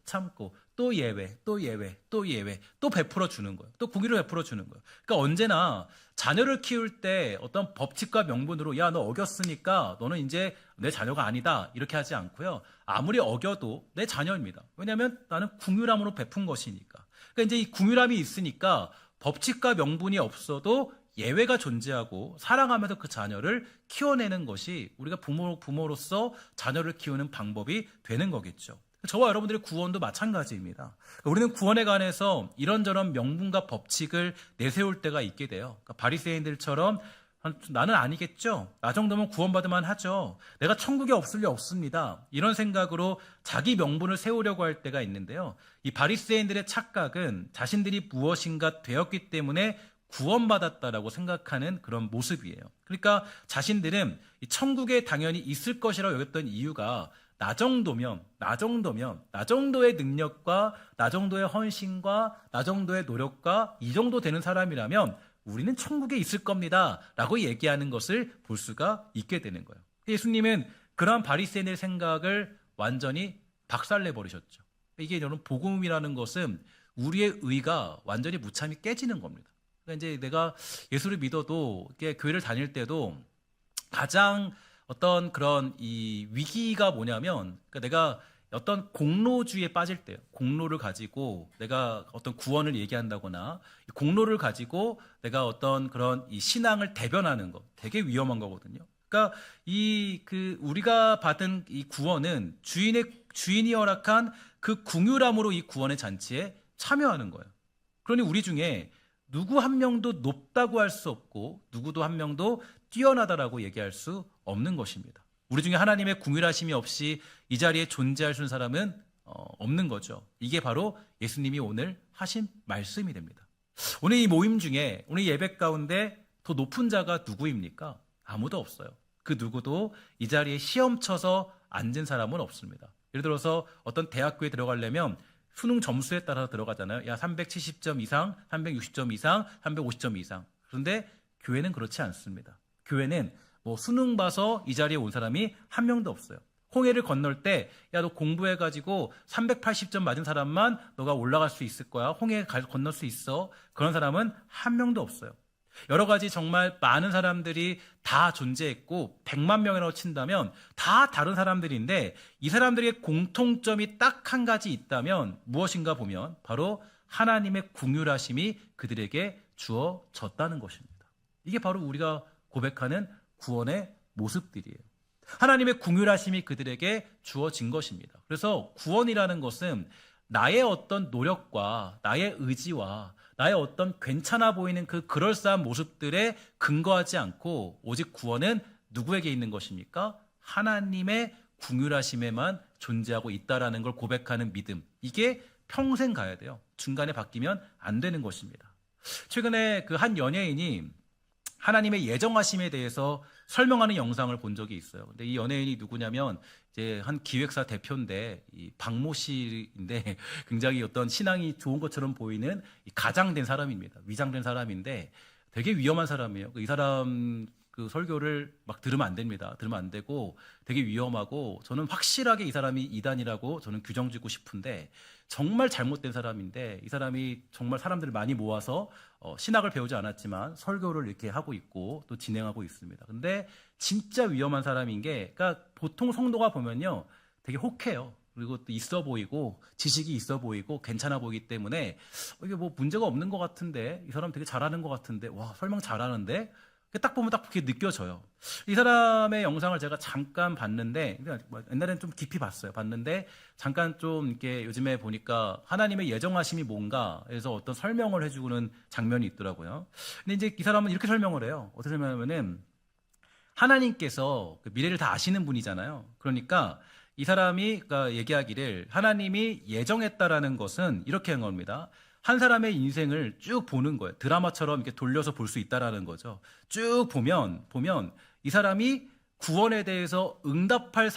또 예외, 또 예외, 또 예외, 또 베풀어 주는 거예요. 또 공의를 베풀어 주는 거예요. 그러니까 언제나 자녀를 키울 때 어떤 법칙과 명분으로 야, 너 어겼으니까 너는 이제 내 자녀가 아니다 이렇게 하지 않고요. 아무리 어겨도 내 자녀입니다. 왜냐하면 나는 궁유람으로 베푼 것이니까. 그러니까 이제 이 궁유람이 있으니까 법칙과 명분이 없어도 예외가 존재하고 사랑하면서 그 자녀를 키워내는 것이 우리가 부모로서 자녀를 키우는 방법이 되는 거겠죠. 저와 여러분들의 구원도 마찬가지입니다. 우리는 구원에 관해서 이런저런 명분과 법칙을 내세울 때가 있게 돼요. 그러니까 바리새인들처럼 나는 아니겠죠. 나 정도면 구원받을만 하죠. 내가 천국에 없을 리 없습니다. 이런 생각으로 자기 명분을 세우려고 할 때가 있는데요. 이 바리새인들의 착각은 자신들이 무엇인가 되었기 때문에 구원받았다라고 생각하는 그런 모습이에요. 그러니까 자신들은 이 천국에 당연히 있을 것이라고 여겼던 이유가 나 정도의 능력과 나 정도의 헌신과 나 정도의 노력과 이 정도 되는 사람이라면 우리는 천국에 있을 겁니다 라고 얘기하는 것을 볼 수가 있게 되는 거예요. 예수님은 그러한 바리새인의 생각을 완전히 박살내버리셨죠. 이게 여러분 복음이라는 것은 우리의 의가 완전히 무참히 깨지는 겁니다. 그러니까 이제 내가 예수를 믿어도 교회를 다닐 때도 가장 어떤 그런 이 위기가 뭐냐면 그러니까 내가 어떤 공로주의에 빠질 때요. 공로를 가지고 내가 어떤 구원을 얘기한다거나 공로를 가지고 내가 어떤 그런 이 신앙을 대변하는 거 되게 위험한 거거든요. 그러니까 우리가 받은 이 구원은 주인이 허락한 그 궁유람으로 이 구원의 잔치에 참여하는 거예요. 그러니 우리 중에 누구 한 명도 높다고 할 수 없고 누구도 한 명도 뛰어나다라고 얘기할 수 없는 것입니다. 우리 중에 하나님의 궁휼하심이 없이 이 자리에 존재할 수 있는 사람은 없는 거죠. 이게 바로 예수님이 오늘 하신 말씀이 됩니다. 오늘 이 모임 중에 오늘 예배 가운데 더 높은 자가 누구입니까? 아무도 없어요. 그 누구도 이 자리에 시험 쳐서 앉은 사람은 없습니다. 예를 들어서 어떤 대학교에 들어가려면 수능 점수에 따라서 들어가잖아요. 야, 370점 이상, 360점 이상, 350점 이상. 그런데 교회는 그렇지 않습니다. 교회는 뭐 수능 봐서 이 자리에 온 사람이 한 명도 없어요. 홍해를 건널 때, 야, 너 공부해가지고 380점 맞은 사람만 너가 올라갈 수 있을 거야. 홍해 건널 수 있어. 그런 사람은 한 명도 없어요. 여러 가지 정말 많은 사람들이 다 존재했고 100만 명이라고 친다면 다 다른 사람들인데 이 사람들의 공통점이 딱 한 가지 있다면 무엇인가 보면 바로 하나님의 궁휼하심이 그들에게 주어졌다는 것입니다. 이게 바로 우리가 고백하는 구원의 모습들이에요. 하나님의 궁휼하심이 그들에게 주어진 것입니다. 그래서 구원이라는 것은 나의 어떤 노력과 나의 의지와 나의 어떤 괜찮아 보이는 그 그럴싸한 모습들에 근거하지 않고 오직 구원은 누구에게 있는 것입니까? 하나님의 궁휼하심에만 존재하고 있다라는 걸 고백하는 믿음. 이게 평생 가야 돼요. 중간에 바뀌면 안 되는 것입니다. 최근에 그 한 연예인이 하나님의 예정하심에 대해서 설명하는 영상을 본 적이 있어요. 근데 이 연예인이 누구냐면 이제 한 기획사 대표인데 이 박모 씨인데 굉장히 어떤 신앙이 좋은 것처럼 보이는 가장된 사람입니다. 위장된 사람인데 되게 위험한 사람이에요. 이 사람 그 설교를 막 들으면 안 됩니다. 들으면 안 되고 되게 위험하고 저는 확실하게 이 사람이 이단이라고 저는 규정짓고 싶은데 정말 잘못된 사람인데 이 사람이 정말 사람들을 많이 모아서 신학을 배우지 않았지만 설교를 이렇게 하고 있고 또 진행하고 있습니다. 근데 진짜 위험한 사람인 게 그러니까 보통 성도가 보면요 되게 혹해요. 그리고 또 있어 보이고 지식이 있어 보이고 괜찮아 보이기 때문에 이게 뭐 문제가 없는 것 같은데 이 사람 되게 잘하는 것 같은데 와 설명 잘하는데 딱 보면 딱 그렇게 느껴져요. 이 사람의 영상을 제가 잠깐 봤는데 옛날에는 좀 깊이 봤는데 잠깐 좀 이렇게 요즘에 보니까 하나님의 예정하심이 뭔가 해서 어떤 설명을 해주는 장면이 있더라고요. 근데 이제 이 사람은 이렇게 설명을 해요. 어떻게 설명하냐면은 하나님께서 그 미래를 다 아시는 분이잖아요. 그러니까 이 사람이 그러니까 얘기하기를 하나님이 예정했다라는 것은 이렇게 한 겁니다. 한 사람의 인생을 쭉 보는 거예요. 드라마처럼 이렇게 돌려서 볼 수 있다라는 거죠. 쭉 보면 이 사람이 구원에 대해서 응답할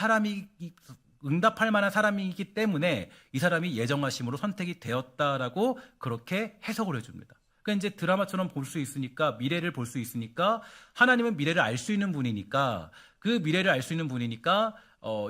만한 사람이기 때문에 이 사람이 예정하심으로 선택이 되었다라고 그렇게 해석을 해줍니다. 그러니까 이제 드라마처럼 볼 수 있으니까 미래를 볼 수 있으니까 하나님은 미래를 알 수 있는 분이니까 그 미래를 알 수 있는 분이니까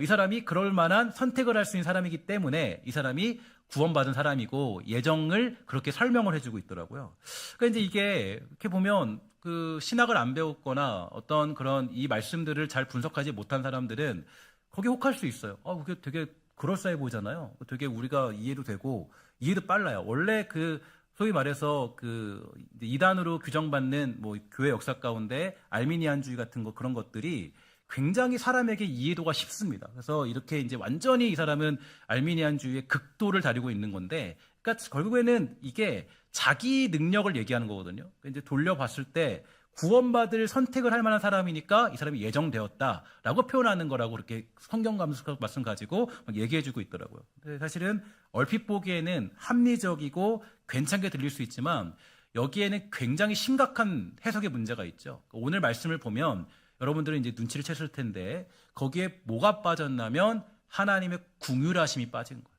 이 사람이 그럴 만한 선택을 할 수 있는 사람이기 때문에 이 사람이 구원받은 사람이고 예정을 그렇게 설명을 해주고 있더라고요. 그러니까 이제 이게 이렇게 보면 그 신학을 안 배웠거나 어떤 그런 이 말씀들을 잘 분석하지 못한 사람들은 거기에 혹할 수 있어요. 그게 되게 그럴싸해 보이잖아요. 되게 우리가 이해도 되고 이해도 빨라요. 원래 그 소위 말해서 그 이단으로 규정받는 뭐 교회 역사 가운데 알미니안주의 같은 거 그런 것들이 굉장히 사람에게 이해도가 쉽습니다. 그래서 이렇게 이제 완전히 이 사람은 알미니안주의의 극도를 다루고 있는 건데, 그러니까 결국에는 이게 자기 능력을 얘기하는 거거든요. 이제 돌려봤을 때 구원받을 선택을 할 만한 사람이니까 이 사람이 예정되었다라고 표현하는 거라고 그렇게 성경 말씀 가지고 얘기해주고 있더라고요. 근데 사실은 얼핏 보기에는 합리적이고 괜찮게 들릴 수 있지만 여기에는 굉장히 심각한 해석의 문제가 있죠. 오늘 말씀을 보면 여러분들은 이제 눈치를 챘을 텐데 거기에 뭐가 빠졌냐면 하나님의 궁휼하심이 빠진 거예요.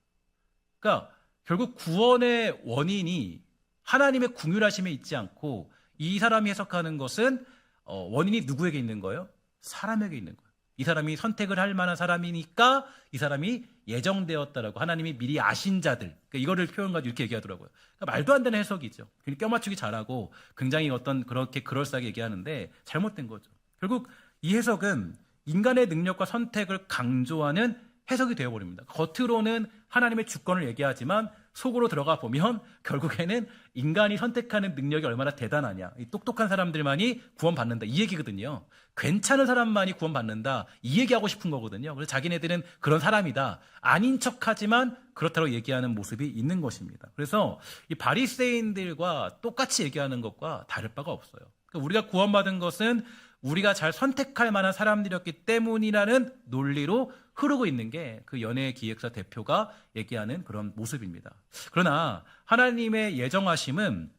그러니까 결국 구원의 원인이 하나님의 궁휼하심에 있지 않고 이 사람이 해석하는 것은 원인이 누구에게 있는 거예요? 사람에게 있는 거예요. 이 사람이 선택을 할 만한 사람이니까 이 사람이 예정되었다라고 하나님이 미리 아신 자들, 그러니까 이거를 표현 가지고 이렇게 얘기하더라고요. 그러니까 말도 안 되는 해석이죠. 껴맞추기 잘하고 굉장히 어떤 그렇게 그럴싸하게 얘기하는데 잘못된 거죠. 결국 이 해석은 인간의 능력과 선택을 강조하는 해석이 되어버립니다. 겉으로는 하나님의 주권을 얘기하지만 속으로 들어가 보면 결국에는 인간이 선택하는 능력이 얼마나 대단하냐, 이 똑똑한 사람들만이 구원받는다 이 얘기거든요. 괜찮은 사람만이 구원받는다 이 얘기하고 싶은 거거든요. 그래서 자기네들은 그런 사람이다, 아닌 척하지만 그렇다고 얘기하는 모습이 있는 것입니다. 그래서 이 바리새인들과 똑같이 얘기하는 것과 다를 바가 없어요. 그러니까 우리가 구원받은 것은 우리가 잘 선택할 만한 사람들이었기 때문이라는 논리로 흐르고 있는 게 그 연예 기획사 대표가 얘기하는 그런 모습입니다. 그러나 하나님의 예정하심은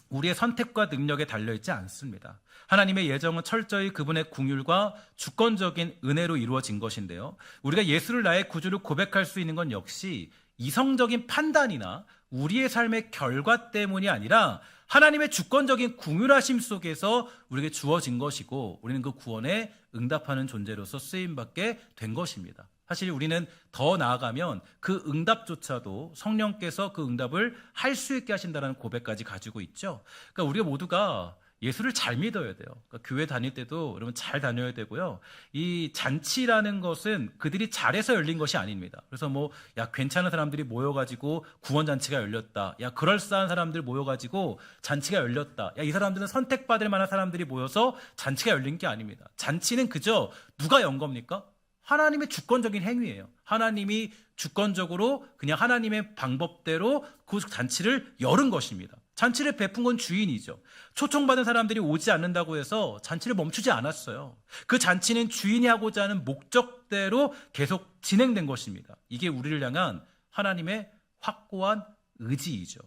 우리의 선택과 능력에 달려있지 않습니다. 하나님의 예정은 철저히 그분의 긍휼과 주권적인 은혜로 이루어진 것인데요. 우리가 예수를 나의 구주로 고백할 수 있는 건 역시 이성적인 판단이나 우리의 삶의 결과 때문이 아니라 하나님의 주권적인 긍휼하심 속에서 우리에게 주어진 것이고 우리는 그 구원에 응답하는 존재로서 쓰임받게 된 것입니다. 사실 우리는 더 나아가면 그 응답조차도 성령께서 그 응답을 할 수 있게 하신다는 고백까지 가지고 있죠. 그러니까 우리가 모두가 예수를 잘 믿어야 돼요. 그러니까 교회 다닐 때도 여러분 잘 다녀야 되고요. 이 잔치라는 것은 그들이 잘해서 열린 것이 아닙니다. 그래서 야 괜찮은 사람들이 모여가지고 구원 잔치가 열렸다. 야 그럴싸한 사람들 모여가지고 잔치가 열렸다. 야 이 사람들은 선택받을 만한 사람들이 모여서 잔치가 열린 게 아닙니다. 잔치는 그저 누가 연 겁니까? 하나님의 주권적인 행위예요. 하나님이 주권적으로 그냥 하나님의 방법대로 그 잔치를 열은 것입니다. 잔치를 베푼 건 주인이죠. 초청받은 사람들이 오지 않는다고 해서 잔치를 멈추지 않았어요. 그 잔치는 주인이 하고자 하는 목적대로 계속 진행된 것입니다. 이게 우리를 향한 하나님의 확고한 의지이죠.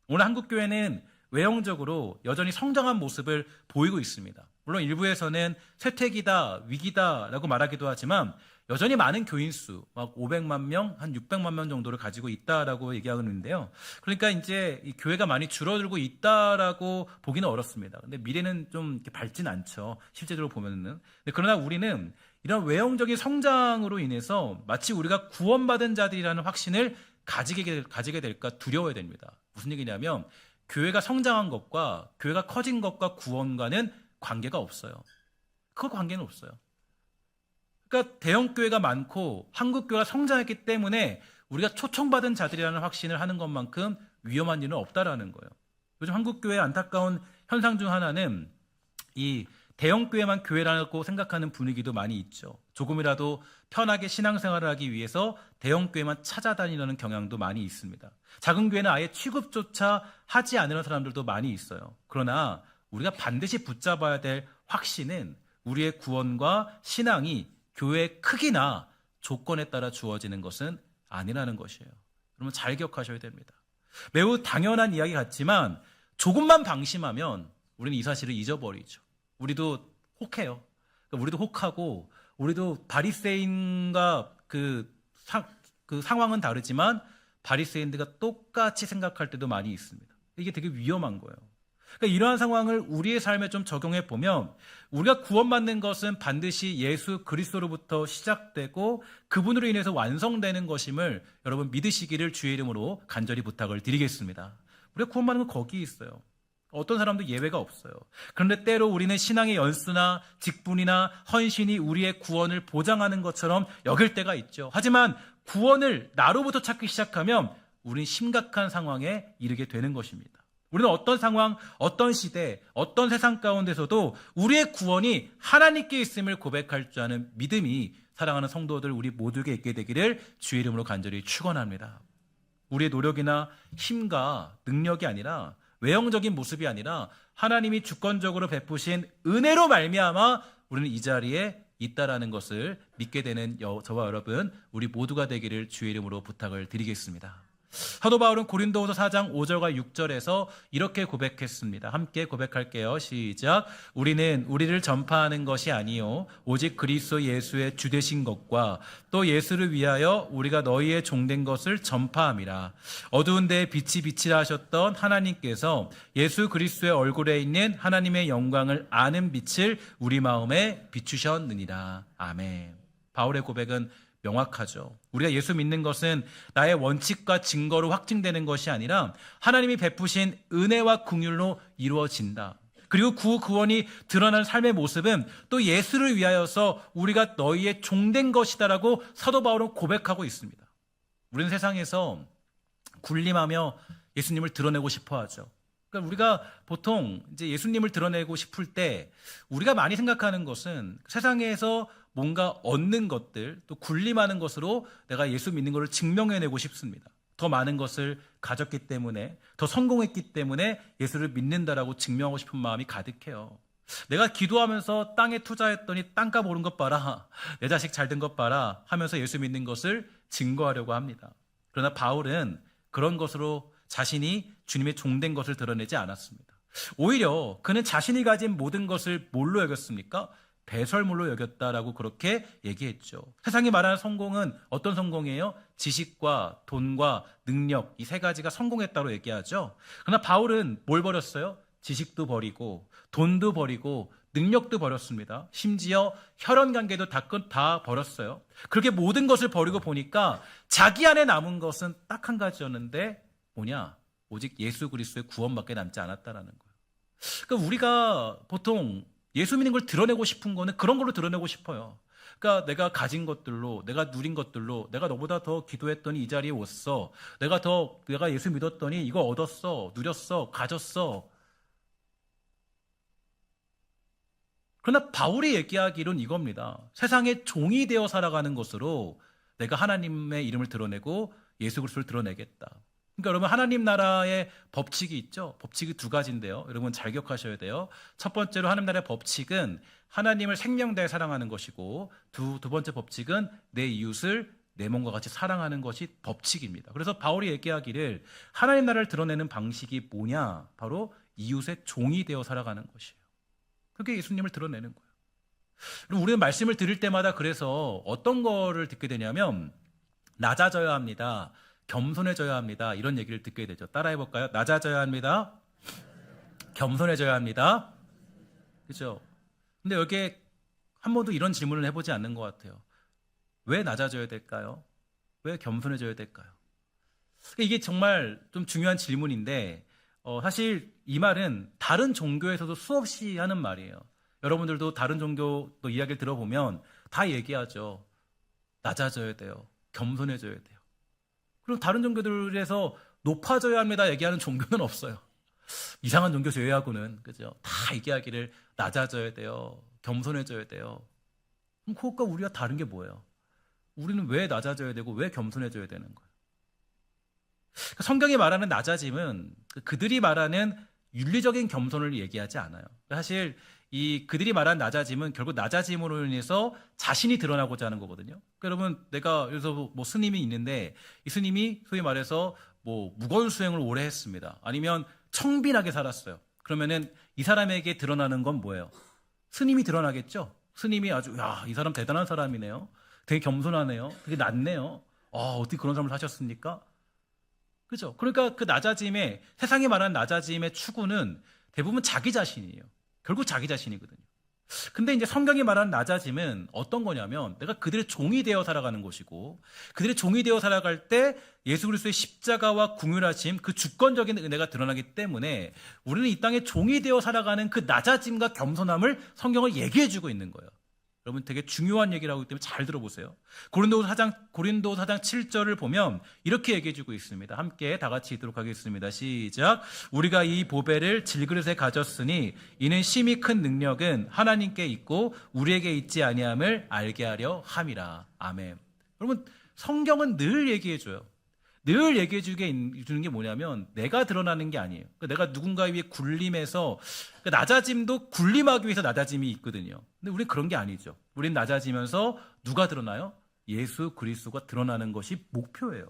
오늘 한국교회는 외형적으로 여전히 성장한 모습을 보이고 있습니다. 물론 일부에서는 쇠퇴기다, 위기다라고 말하기도 하지만 여전히 많은 교인 수, 막 500만 명, 한 600만 명 정도를 가지고 있다라고 얘기하는데요. 그러니까 이제 이 교회가 많이 줄어들고 있다라고 보기는 어렵습니다. 근데 미래는 좀 이렇게 밝진 않죠. 실제적으로 보면은. 그러나 우리는 이런 외형적인 성장으로 인해서 마치 우리가 구원받은 자들이라는 확신을 가지게 될까 두려워야 됩니다. 무슨 얘기냐면 교회가 성장한 것과 교회가 커진 것과 구원과는 관계가 없어요. 그 관계는 없어요. 그러니까 대형교회가 많고 한국교회가 성장했기 때문에 우리가 초청받은 자들이라는 확신을 하는 것만큼 위험한 일은 없다라는 거예요. 요즘 한국교회의 안타까운 현상 중 하나는 이 대형교회만 교회라고 생각하는 분위기도 많이 있죠. 조금이라도 편하게 신앙생활을 하기 위해서 대형교회만 찾아다니려는 경향도 많이 있습니다. 작은 교회는 아예 취급조차 하지 않는 사람들도 많이 있어요. 그러나 우리가 반드시 붙잡아야 될 확신은 우리의 구원과 신앙이 교회의 크기나 조건에 따라 주어지는 것은 아니라는 것이에요. 여러분 잘 기억하셔야 됩니다. 매우 당연한 이야기 같지만 조금만 방심하면 우리는 이 사실을 잊어버리죠. 우리도 혹해요. 우리도 혹하고 우리도 바리새인과 그 상황은 다르지만 바리새인들과 똑같이 생각할 때도 많이 있습니다. 이게 되게 위험한 거예요. 그러니까 이러한 상황을 우리의 삶에 좀 적용해 보면 우리가 구원받는 것은 반드시 예수 그리스도로부터 시작되고 그분으로 인해서 완성되는 것임을 여러분 믿으시기를 주의 이름으로 간절히 부탁을 드리겠습니다. 우리가 구원받는 건 거기 있어요. 어떤 사람도 예외가 없어요. 그런데 때로 우리는 신앙의 연수나 직분이나 헌신이 우리의 구원을 보장하는 것처럼 여길 때가 있죠. 하지만 구원을 나로부터 찾기 시작하면 우리는 심각한 상황에 이르게 되는 것입니다. 우리는 어떤 상황, 어떤 시대, 어떤 세상 가운데서도 우리의 구원이 하나님께 있음을 고백할 줄 아는 믿음이 사랑하는 성도들 우리 모두에게 있게 되기를 주의 이름으로 간절히 축원합니다. 우리의 노력이나 힘과 능력이 아니라 외형적인 모습이 아니라 하나님이 주권적으로 베푸신 은혜로 말미암아 우리는 이 자리에 있다라는 것을 믿게 되는 저와 여러분 우리 모두가 되기를 주의 이름으로 부탁을 드리겠습니다. 사도 바울은 고린도후서 4장 5절과 6절에서 이렇게 고백했습니다. 함께 고백할게요. 시작. 우리는 우리를 전파하는 것이 아니요 오직 그리스도 예수의 주되신 것과 또 예수를 위하여 우리가 너희의 종된 것을 전파함이라. 어두운 데에 빛이 비치라 하셨던 하나님께서 예수 그리스도의 얼굴에 있는 하나님의 영광을 아는 빛을 우리 마음에 비추셨느니라. 아멘. 바울의 고백은 명확하죠. 우리가 예수 믿는 것은 나의 원칙과 증거로 확증되는 것이 아니라 하나님이 베푸신 은혜와 긍휼로 이루어진다. 그리고 구원이 드러나는 삶의 모습은 또 예수를 위하여서 우리가 너희의 종된 것이다라고 사도 바울은 고백하고 있습니다. 우리는 세상에서 군림하며 예수님을 드러내고 싶어 하죠. 그러니까 우리가 보통 이제 예수님을 드러내고 싶을 때 우리가 많이 생각하는 것은 세상에서 뭔가 얻는 것들 또 군림하는 것으로 내가 예수 믿는 것을 증명해내고 싶습니다. 더 많은 것을 가졌기 때문에 더 성공했기 때문에 예수를 믿는다라고 증명하고 싶은 마음이 가득해요. 내가 기도하면서 땅에 투자했더니 땅값 오른 것 봐라, 내 자식 잘 된 것 봐라 하면서 예수 믿는 것을 증거하려고 합니다. 그러나 바울은 그런 것으로 자신이 주님의 종된 것을 드러내지 않았습니다. 오히려 그는 자신이 가진 모든 것을 뭘로 여겼습니까? 배설물로 여겼다라고 그렇게 얘기했죠. 세상이 말하는 성공은 어떤 성공이에요? 지식과 돈과 능력, 이 세 가지가 성공했다고 얘기하죠. 그러나 바울은 뭘 버렸어요? 지식도 버리고 돈도 버리고 능력도 버렸습니다. 심지어 혈연관계도 다 버렸어요. 그렇게 모든 것을 버리고 보니까 자기 안에 남은 것은 딱 한 가지였는데 뭐냐? 오직 예수 그리스도의 구원밖에 남지 않았다라는 거예요. 그러니까 우리가 보통 예수 믿는 걸 드러내고 싶은 거는 그런 걸로 드러내고 싶어요. 그러니까 내가 가진 것들로, 내가 누린 것들로, 내가 너보다 더 기도했더니 이 자리에 왔어. 내가 예수 믿었더니 이거 얻었어, 누렸어, 가졌어. 그러나 바울이 얘기하기로는 이겁니다. 세상의 종이 되어 살아가는 것으로 내가 하나님의 이름을 드러내고 예수 그리스도를 드러내겠다. 그러니까 여러분 하나님 나라의 법칙이 있죠. 법칙이 두 가지인데요. 여러분 잘 기억하셔야 돼요. 첫 번째로 하나님 나라의 법칙은 하나님을 생명 다해 사랑하는 것이고 두 번째 법칙은 내 이웃을 내 몸과 같이 사랑하는 것이 법칙입니다. 그래서 바울이 얘기하기를 하나님 나라를 드러내는 방식이 뭐냐? 바로 이웃의 종이 되어 살아가는 것이에요. 그게 예수님을 드러내는 거예요. 그럼 우리는 말씀을 들을 때마다 그래서 어떤 거를 듣게 되냐면 낮아져야 합니다. 겸손해져야 합니다. 이런 얘기를 듣게 되죠. 따라해 볼까요? 낮아져야 합니다. 겸손해져야 합니다. 그렇죠? 근데 여기에 한 번도 이런 질문을 해보지 않는 것 같아요. 왜 낮아져야 될까요? 왜 겸손해져야 될까요? 이게 정말 좀 중요한 질문인데 사실 이 말은 다른 종교에서도 수없이 하는 말이에요. 여러분들도 다른 종교 또 이야기를 들어보면 다 얘기하죠. 낮아져야 돼요. 겸손해져야 돼요. 그럼 다른 종교들에서 높아져야 합니다 얘기하는 종교는 없어요. 이상한 종교 제외하고는. 그죠? 다 얘기하기를 낮아져야 돼요. 겸손해져야 돼요. 그럼 그것과 우리가 다른 게 뭐예요? 우리는 왜 낮아져야 되고 왜 겸손해져야 되는 거예요? 성경이 말하는 낮아짐은 그들이 말하는 윤리적인 겸손을 얘기하지 않아요. 사실 그들이 말하는 낮아짐은 결국 낮아짐으로 인해서 자신이 드러나고자 하는 거거든요. 그러니까 여러분, 내가 여기서 뭐 스님이 있는데 이 스님이 소위 말해서 뭐 무거운 수행을 오래 했습니다. 아니면 청빈하게 살았어요. 그러면은 이 사람에게 드러나는 건 뭐예요? 스님이 드러나겠죠. 스님이 아주 이 사람 대단한 사람이네요. 되게 겸손하네요. 되게 낮네요. 어떻게 그런 삶을 사셨습니까? 그죠? 그러니까 그 낮아짐의 세상이 말하는 낮아짐의 추구는 대부분 자기 자신이에요. 결국 자기 자신이거든요. 근데 이제 성경이 말하는 낮아짐은 어떤 거냐면 내가 그들의 종이 되어 살아가는 것이고, 그들의 종이 되어 살아갈 때 예수 그리스도의 십자가와 궁휼하심, 그 주권적인 은혜가 드러나기 때문에 우리는 이 땅에 종이 되어 살아가는 그 낮아짐과 겸손함을 성경을 얘기해 주고 있는 거예요. 여러분 되게 중요한 얘기라고 하기 때문에 잘 들어보세요. 고린도서 4장 7절을 보면 이렇게 얘기해 주고 있습니다. 함께 다 같이 읽도록 하겠습니다. 시작. 우리가 이 보배를 질그릇에 가졌으니 이는 심히 큰 능력은 하나님께 있고 우리에게 있지 아니함을 알게 하려 함이라. 아멘. 여러분 성경은 늘 얘기해 줘요. 늘 얘기해 주는 게 뭐냐면 내가 드러나는 게 아니에요. 내가 누군가 위해 굴림해서, 낮아짐도 굴림하기 위해서 낮아짐이 있거든요. 근데 우리는 그런 게 아니죠. 우리는 낮아지면서 누가 드러나요? 예수 그리스도가 드러나는 것이 목표예요.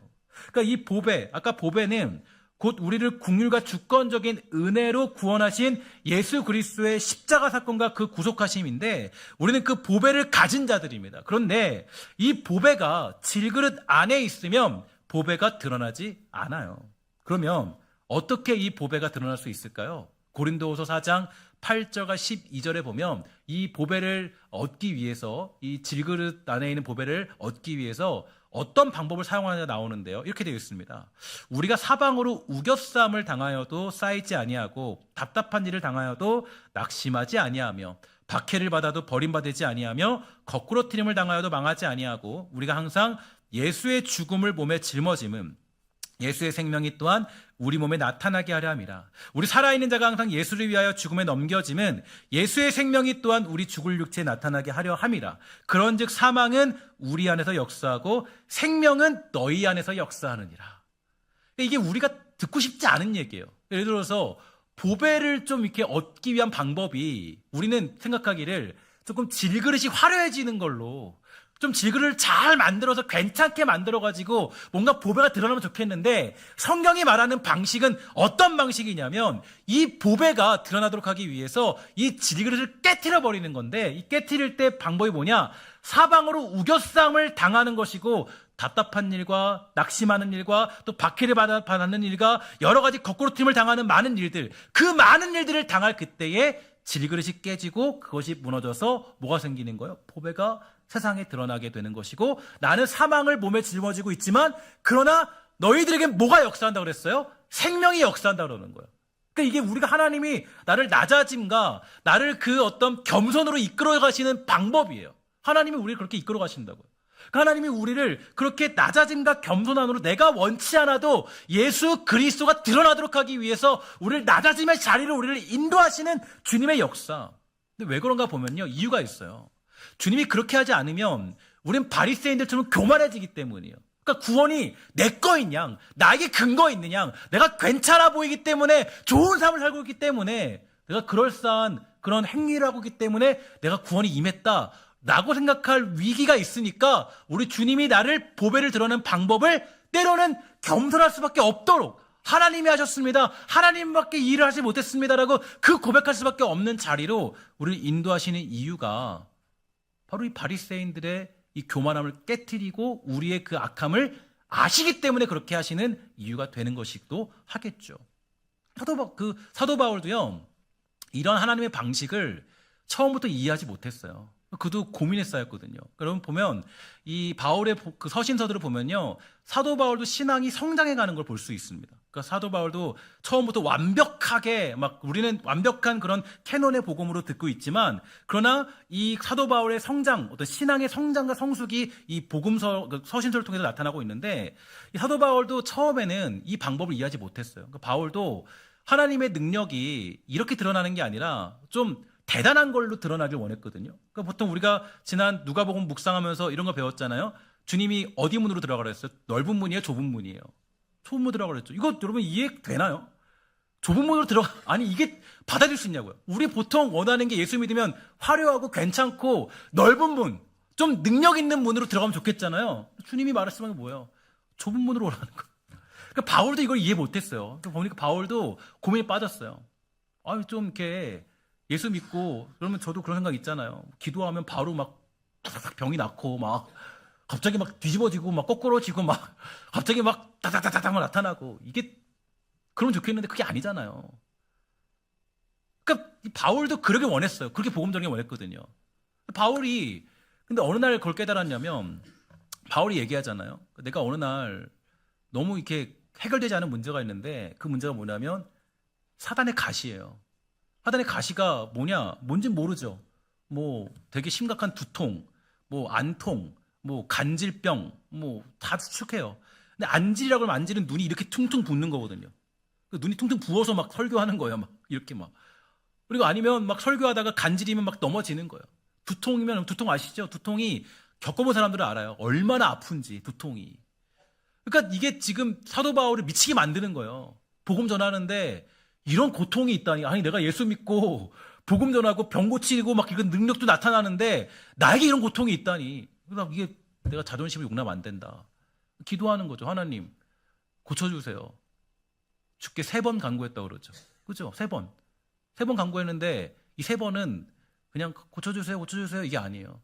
그러니까 이 보배, 아까 보배는 곧 우리를 긍휼과 주권적인 은혜로 구원하신 예수 그리스도의 십자가 사건과 그 구속하심인데, 우리는 그 보배를 가진 자들입니다. 그런데 이 보배가 질그릇 안에 있으면 보배가 드러나지 않아요. 그러면 어떻게 이 보배가 드러날 수 있을까요? 고린도후서 4장 8절과 12절에 보면 이 보배를 얻기 위해서, 이 질그릇 안에 있는 보배를 얻기 위해서 어떤 방법을 사용하느냐 나오는데요. 이렇게 되어 있습니다. 우리가 사방으로 우겨싸움을 당하여도 쌓이지 아니하고 답답한 일을 당하여도 낙심하지 아니하며 박해를 받아도 버림받지 아니하며 거꾸로 트림을 당하여도 망하지 아니하고 우리가 항상 예수의 죽음을 몸에 짊어짐은 예수의 생명이 또한 우리 몸에 나타나게 하려 함이라. 우리 살아있는 자가 항상 예수를 위하여 죽음에 넘겨짐은 예수의 생명이 또한 우리 죽을 육체에 나타나게 하려 함이라. 그런즉 사망은 우리 안에서 역사하고 생명은 너희 안에서 역사하느니라. 이게 우리가 듣고 싶지 않은 얘기예요. 예를 들어서 보배를 좀 이렇게 얻기 위한 방법이, 우리는 생각하기를 조금 질그릇이 화려해지는 걸로, 좀 질그릇을 잘 만들어서 괜찮게 만들어가지고 뭔가 보배가 드러나면 좋겠는데, 성경이 말하는 방식은 어떤 방식이냐면 이 보배가 드러나도록 하기 위해서 이 질그릇을 깨트려 버리는 건데, 이 깨트릴 때 방법이 뭐냐? 사방으로 우겨싸움을 당하는 것이고, 답답한 일과 낙심하는 일과 또 박해를 받는 일과 여러 가지 거꾸로 튀임을 당하는 많은 일들, 그 많은 일들을 당할 그때에 질그릇이 깨지고 그것이 무너져서 뭐가 생기는 거예요? 보배가 세상에 드러나게 되는 것이고, 나는 사망을 몸에 짊어지고 있지만 그러나 너희들에겐 뭐가 역사한다고 그랬어요? 생명이 역사한다고 그러는 거예요. 그러니까 이게 우리가, 하나님이 나를 낮아짐과 나를 그 어떤 겸손으로 이끌어 가시는 방법이에요. 하나님이 우리를 그렇게 이끌어 가신다고요. 하나님이 우리를 그렇게 낮아짐과 겸손함으로 내가 원치 않아도 예수 그리스도가 드러나도록 하기 위해서 우리를 낮아짐의 자리로 우리를 인도하시는 주님의 역사. 근데 왜 그런가 보면요, 이유가 있어요. 주님이 그렇게 하지 않으면 우린 바리새인들처럼 교만해지기 때문이에요. 그러니까 구원이 내 거인 양, 나에게 근거 있는 양, 내가 괜찮아 보이기 때문에, 좋은 삶을 살고 있기 때문에, 내가 그럴싸한 그런 행위를 하고 있기 때문에 내가 구원이 임했다 라고 생각할 위기가 있으니까, 우리 주님이 나를 보배를 드러내는 방법을 때로는 겸손할 수밖에 없도록, 하나님이 하셨습니다, 하나님밖에 일을 하지 못했습니다라고 그 고백할 수밖에 없는 자리로 우리를 인도하시는 이유가 바로 이 바리새인들의 이 교만함을 깨트리고 우리의 그 악함을 아시기 때문에 그렇게 하시는 이유가 되는 것이기도 하겠죠. 사도 바울도요, 이런 하나님의 방식을 처음부터 이해하지 못했어요. 그도 고민에 쌓였거든요. 여러분 보면 이 바울의 그 서신서들을 보면요, 사도 바울도 신앙이 성장해 가는 걸 볼 수 있습니다. 그러니까 사도 바울도 처음부터 완벽하게 막 우리는 완벽한 그런 캐논의 복음으로 듣고 있지만, 그러나 이 사도 바울의 성장, 어떤 신앙의 성장과 성숙이 이 복음서, 서신서를 통해서 나타나고 있는데, 이 사도 바울도 처음에는 이 방법을 이해하지 못했어요. 그러니까 바울도 하나님의 능력이 이렇게 드러나는 게 아니라 좀 대단한 걸로 드러나길 원했거든요. 그러니까 보통 우리가 지난 누가복음 묵상하면서 이런 거 배웠잖아요. 주님이 어디 문으로 들어가라 했어요? 넓은 문이에요? 좁은 문이에요? 좁은 문으로 들어가라 했죠. 이거 여러분 이해되나요? 좁은 문으로 아니 이게 받아들일 수 있냐고요. 우리 보통 원하는 게, 예수 믿으면 화려하고 괜찮고 넓은 문, 좀 능력 있는 문으로 들어가면 좋겠잖아요. 주님이 말씀하는 게 뭐예요? 좁은 문으로 오라는 거예요. 그러니까 바울도 이걸 이해 못했어요. 보니까 바울도 고민에 빠졌어요. 좀 이렇게 예수 믿고 그러면 저도 그런 생각 있잖아요. 기도하면 바로 막 병이 낫고 막 갑자기 막 뒤집어지고 막 거꾸러지고 막 갑자기 막 다다다다닥 나타나고, 이게 그러면 좋겠는데 그게 아니잖아요. 그러니까 이 바울도 그러길 원했어요. 그렇게 복음 전하기 원했거든요. 바울이 근데 어느 날 그걸 깨달았냐면 바울이 얘기하잖아요. 내가 어느 날 너무 이렇게 해결되지 않은 문제가 있는데 그 문제가 뭐냐면 사단의 가시예요. 사단의 가시가 뭔지 모르죠. 뭐 되게 심각한 두통, 뭐 안통, 뭐 간질병, 뭐 다 수축해요. 근데 안질이라고 하면 안질은 눈이 이렇게 퉁퉁 붓는 거거든요. 눈이 퉁퉁 부어서 막 설교하는 거예요. 막 이렇게 막. 그리고 아니면 막 설교하다가 간질이면 막 넘어지는 거예요. 두통이면 두통 아시죠? 두통이 겪어본 사람들은 알아요. 얼마나 아픈지 두통이. 그러니까 이게 지금 사도 바울을 미치게 만드는 거예요. 복음 전하는데 이런 고통이 있다니. 아니 내가 예수 믿고 복음 전하고 병 고치고 막 이런 능력도 나타나는데 나에게 이런 고통이 있다니. 그러니까 이게 내가 자존심을 용납 안 된다. 기도하는 거죠. 하나님 고쳐주세요. 주께 3번 간구했다고 그러죠. 그죠? 3번. 3번 간구했는데 이 3번은 그냥 고쳐주세요, 고쳐주세요 이게 아니에요.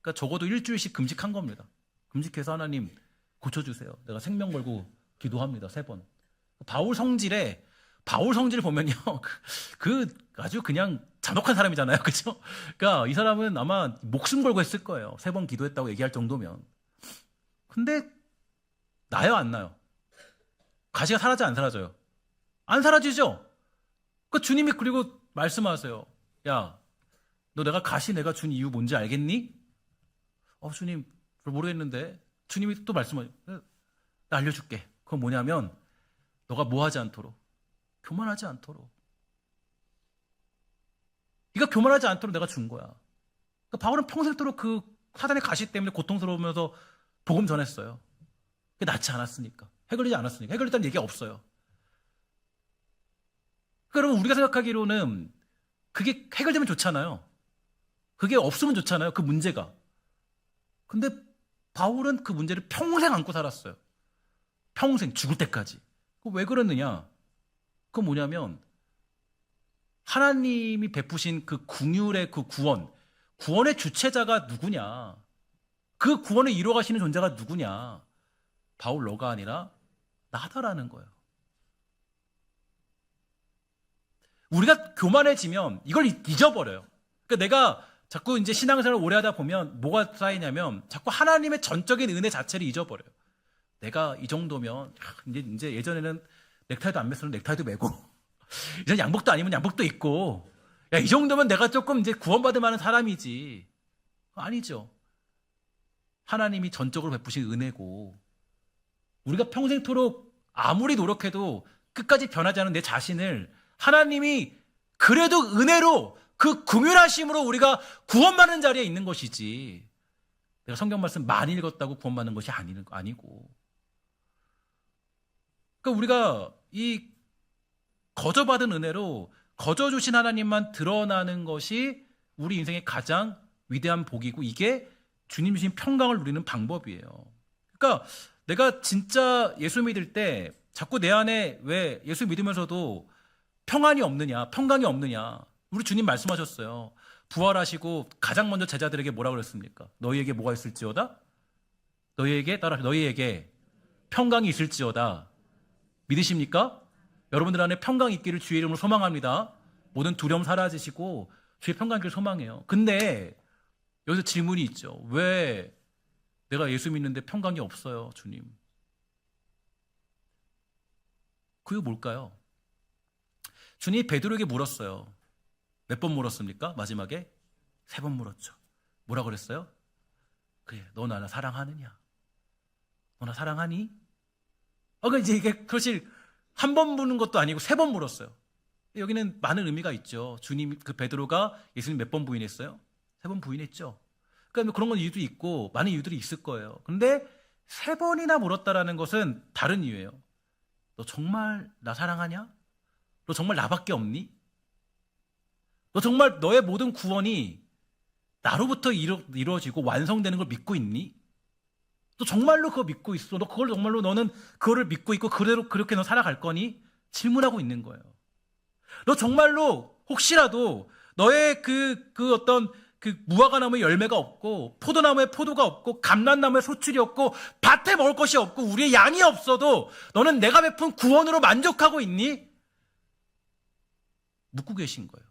그러니까 적어도 일주일씩 금식한 겁니다. 금식해서 하나님 고쳐주세요. 내가 생명 걸고 기도합니다. 3번. 바울 성질을 보면요. 그 아주 그냥 잔혹한 사람이잖아요. 그죠? 그러니까 이 사람은 아마 목숨 걸고 했을 거예요. 3번 기도했다고 얘기할 정도면. 근데 나요, 안 나요? 가시가 사라져, 안 사라져요? 안 사라지죠? 그 주님이 그리고 말씀하세요. 야, 너 내가 준 이유 뭔지 알겠니? 주님, 모르겠는데. 주님이 또 말씀하세요. 나 알려줄게. 그건 뭐냐면, 너가 뭐 하지 않도록? 교만하지 않도록. 네가 교만하지 않도록 내가 준 거야. 그러니까 바울은 평생토록 그 사단의 가시 때문에 고통스러우면서 복음 전했어요. 그게 낫지 않았으니까. 해결되지 않았으니까. 해결됐다는 얘기가 없어요. 그러니까 여러분 우리가 생각하기로는 그게 해결되면 좋잖아요. 그게 없으면 좋잖아요. 그 문제가. 근데 바울은 그 문제를 평생 안고 살았어요. 평생 죽을 때까지. 왜 그랬느냐? 그건 뭐냐면 하나님이 베푸신 그 궁율의 그 구원의 주체자가 누구냐? 그 구원을 이루어가시는 존재가 누구냐? 바울 너가 아니라 나다라는 거예요. 우리가 교만해지면 이걸 잊어버려요. 그러니까 내가 자꾸 이제 신앙생활을 오래 하다 보면 뭐가 쌓이냐면 자꾸 하나님의 전적인 은혜 자체를 잊어버려요. 내가 이 정도면 이제 예전에는 넥타이도 안 맸으면 넥타이도 매고 이제 양복도 아니면 양복도 입고 이 정도면 내가 조금 이제 구원받을 만한 사람이지. 아니죠. 하나님이 전적으로 베푸신 은혜고 우리가 평생토록 아무리 노력해도 끝까지 변하지 않은 내 자신을 하나님이 그래도 은혜로 그 긍휼하심으로 우리가 구원받는 자리에 있는 것이지 내가 성경 말씀 많이 읽었다고 구원받는 것이 아니고 그러니까 우리가 이 거저받은 은혜로 거저주신 하나님만 드러나는 것이 우리 인생의 가장 위대한 복이고 이게 주님 주신 평강을 누리는 방법이에요. 그러니까 내가 진짜 예수 믿을 때 자꾸 내 안에 왜 예수 믿으면서도 평안이 없느냐, 평강이 없느냐. 우리 주님 말씀하셨어요. 부활하시고 가장 먼저 제자들에게 뭐라 그랬습니까? 너희에게 뭐가 있을지어다? 너희에게 평강이 있을지어다. 믿으십니까? 여러분들 안에 평강이 있기를 주의 이름으로 소망합니다. 모든 두려움 사라지시고 주의 평강이 있기를 소망해요. 근데 여기서 질문이 있죠. 왜 내가 예수 믿는데 평강이 없어요, 주님? 그게 뭘까요? 주님이 베드로에게 물었어요. 몇 번 물었습니까? 마지막에 3번 물었죠. 뭐라 그랬어요? 그래, 너 나를 사랑하느냐? 너 나 사랑하니? 그러니까 이제 이게 사실 한 번 묻는 것도 아니고 3번 물었어요. 여기는 많은 의미가 있죠. 주님, 그 베드로가 예수님 몇 번 부인했어요? 3번 부인했죠. 그러니까 그런 건 이유도 있고 많은 이유들이 있을 거예요. 근데 3번이나 물었다라는 것은 다른 이유예요. 너 정말 나 사랑하냐? 너 정말 나밖에 없니? 너 정말 너의 모든 구원이 나로부터 이루어지고 완성되는 걸 믿고 있니? 너 정말로 그거 믿고 있어? 너 그걸 정말로 너는 그거를 믿고 있고 그대로 그렇게 너 살아갈 거니? 질문하고 있는 거예요. 너 정말로 혹시라도 너의 그 어떤 그 무화과 나무에 열매가 없고 포도나무에 포도가 없고 감람나무에 소출이 없고 밭에 먹을 것이 없고 우리의 양이 없어도 너는 내가 베푼 구원으로 만족하고 있니? 묻고 계신 거예요.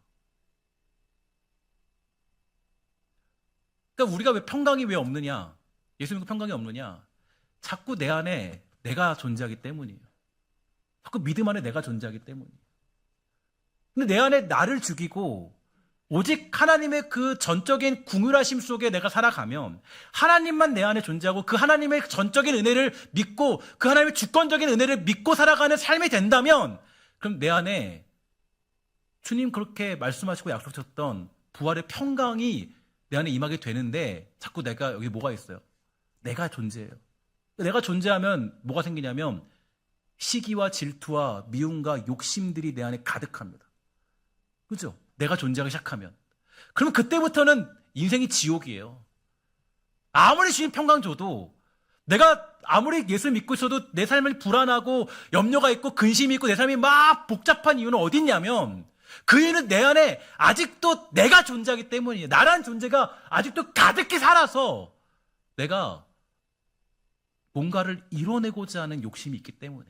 그러니까 우리가 왜 평강이 왜 없느냐? 예수 믿고 평강이 없느냐? 자꾸 내 안에 내가 존재하기 때문이에요. 자꾸 믿음 안에 내가 존재하기 때문이에요. 근데 내 안에 나를 죽이고 오직 하나님의 그 전적인 궁휼하심 속에 내가 살아가면 하나님만 내 안에 존재하고 그 하나님의 전적인 은혜를 믿고 그 하나님의 주권적인 은혜를 믿고 살아가는 삶이 된다면 그럼 내 안에 주님 그렇게 말씀하시고 약속하셨던 부활의 평강이 내 안에 임하게 되는데 자꾸 내가 여기 뭐가 있어요? 내가 존재해요. 내가 존재하면 뭐가 생기냐면 시기와 질투와 미움과 욕심들이 내 안에 가득합니다. 그죠? 내가 존재하기 시작하면. 그러면 그때부터는 인생이 지옥이에요. 아무리 주님 평강 줘도 내가 아무리 예수 믿고 있어도 내 삶이 불안하고 염려가 있고 근심이 있고 내 삶이 막 복잡한 이유는 어디 있냐면 그 이유는 내 안에 아직도 내가 존재하기 때문이에요. 나라는 존재가 아직도 가득히 살아서 내가 뭔가를 이뤄내고자 하는 욕심이 있기 때문에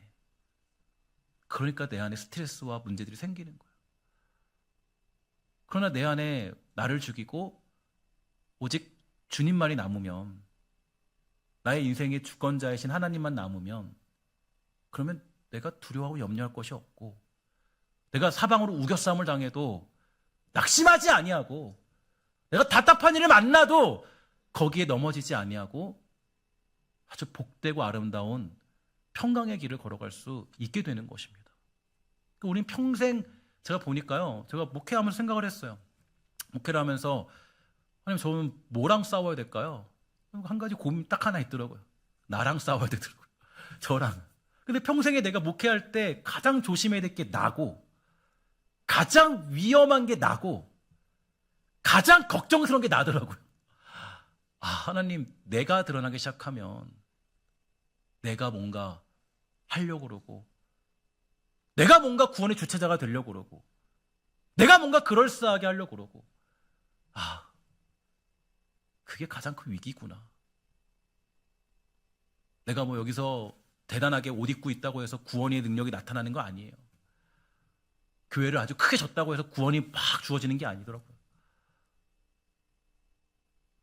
그러니까 내 안에 스트레스와 문제들이 생기는 거예요. 그러나 내 안에 나를 죽이고 오직 주님만이 남으면 나의 인생의 주권자이신 하나님만 남으면 그러면 내가 두려워하고 염려할 것이 없고 내가 사방으로 우겨싸움을 당해도 낙심하지 아니하고 내가 답답한 일을 만나도 거기에 넘어지지 아니하고 아주 복되고 아름다운 평강의 길을 걸어갈 수 있게 되는 것입니다. 우리는 평생 제가 보니까요. 제가 목회하면서 생각을 했어요. 목회를 하면서 하나님 저는 뭐랑 싸워야 될까요? 한 가지 고민 딱 하나 있더라고요. 나랑 싸워야 되더라고요. 저랑. 근데 평생에 내가 목회할 때 가장 조심해야 될 게 나고 가장 위험한 게 나고 가장 걱정스러운 게 나더라고요. 아, 하나님 내가 드러나기 시작하면 내가 뭔가 하려고 그러고 내가 뭔가 구원의 주체자가 되려고 그러고 내가 뭔가 그럴싸하게 하려고 그러고 아, 그게 가장 큰 위기구나. 내가 뭐 여기서 대단하게 옷 입고 있다고 해서 구원의 능력이 나타나는 거 아니에요. 교회를 아주 크게 졌다고 해서 구원이 막 주어지는 게 아니더라고요.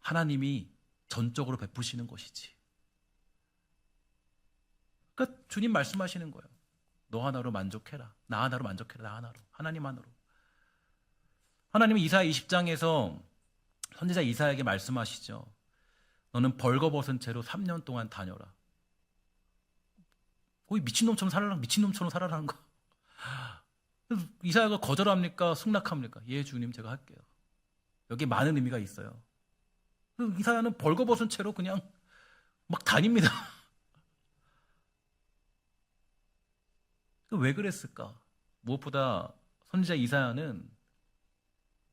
하나님이 전적으로 베푸시는 것이지. 그러니까 주님 말씀하시는 거예요. 너 하나로 만족해라. 나 하나로 만족해라. 나 하나로. 하나님 하나로. 하나님은 이사야 20장에서 선지자 이사야에게 말씀하시죠. 너는 벌거벗은 채로 3년 동안 다녀라. 거의 미친놈처럼 살아라는 거. 이사야가 거절합니까? 승낙합니까? 예, 주님 제가 할게요. 여기 많은 의미가 있어요. 이사야는 벌거벗은 채로 그냥 막 다닙니다. 왜 그랬을까? 무엇보다 선지자 이사야는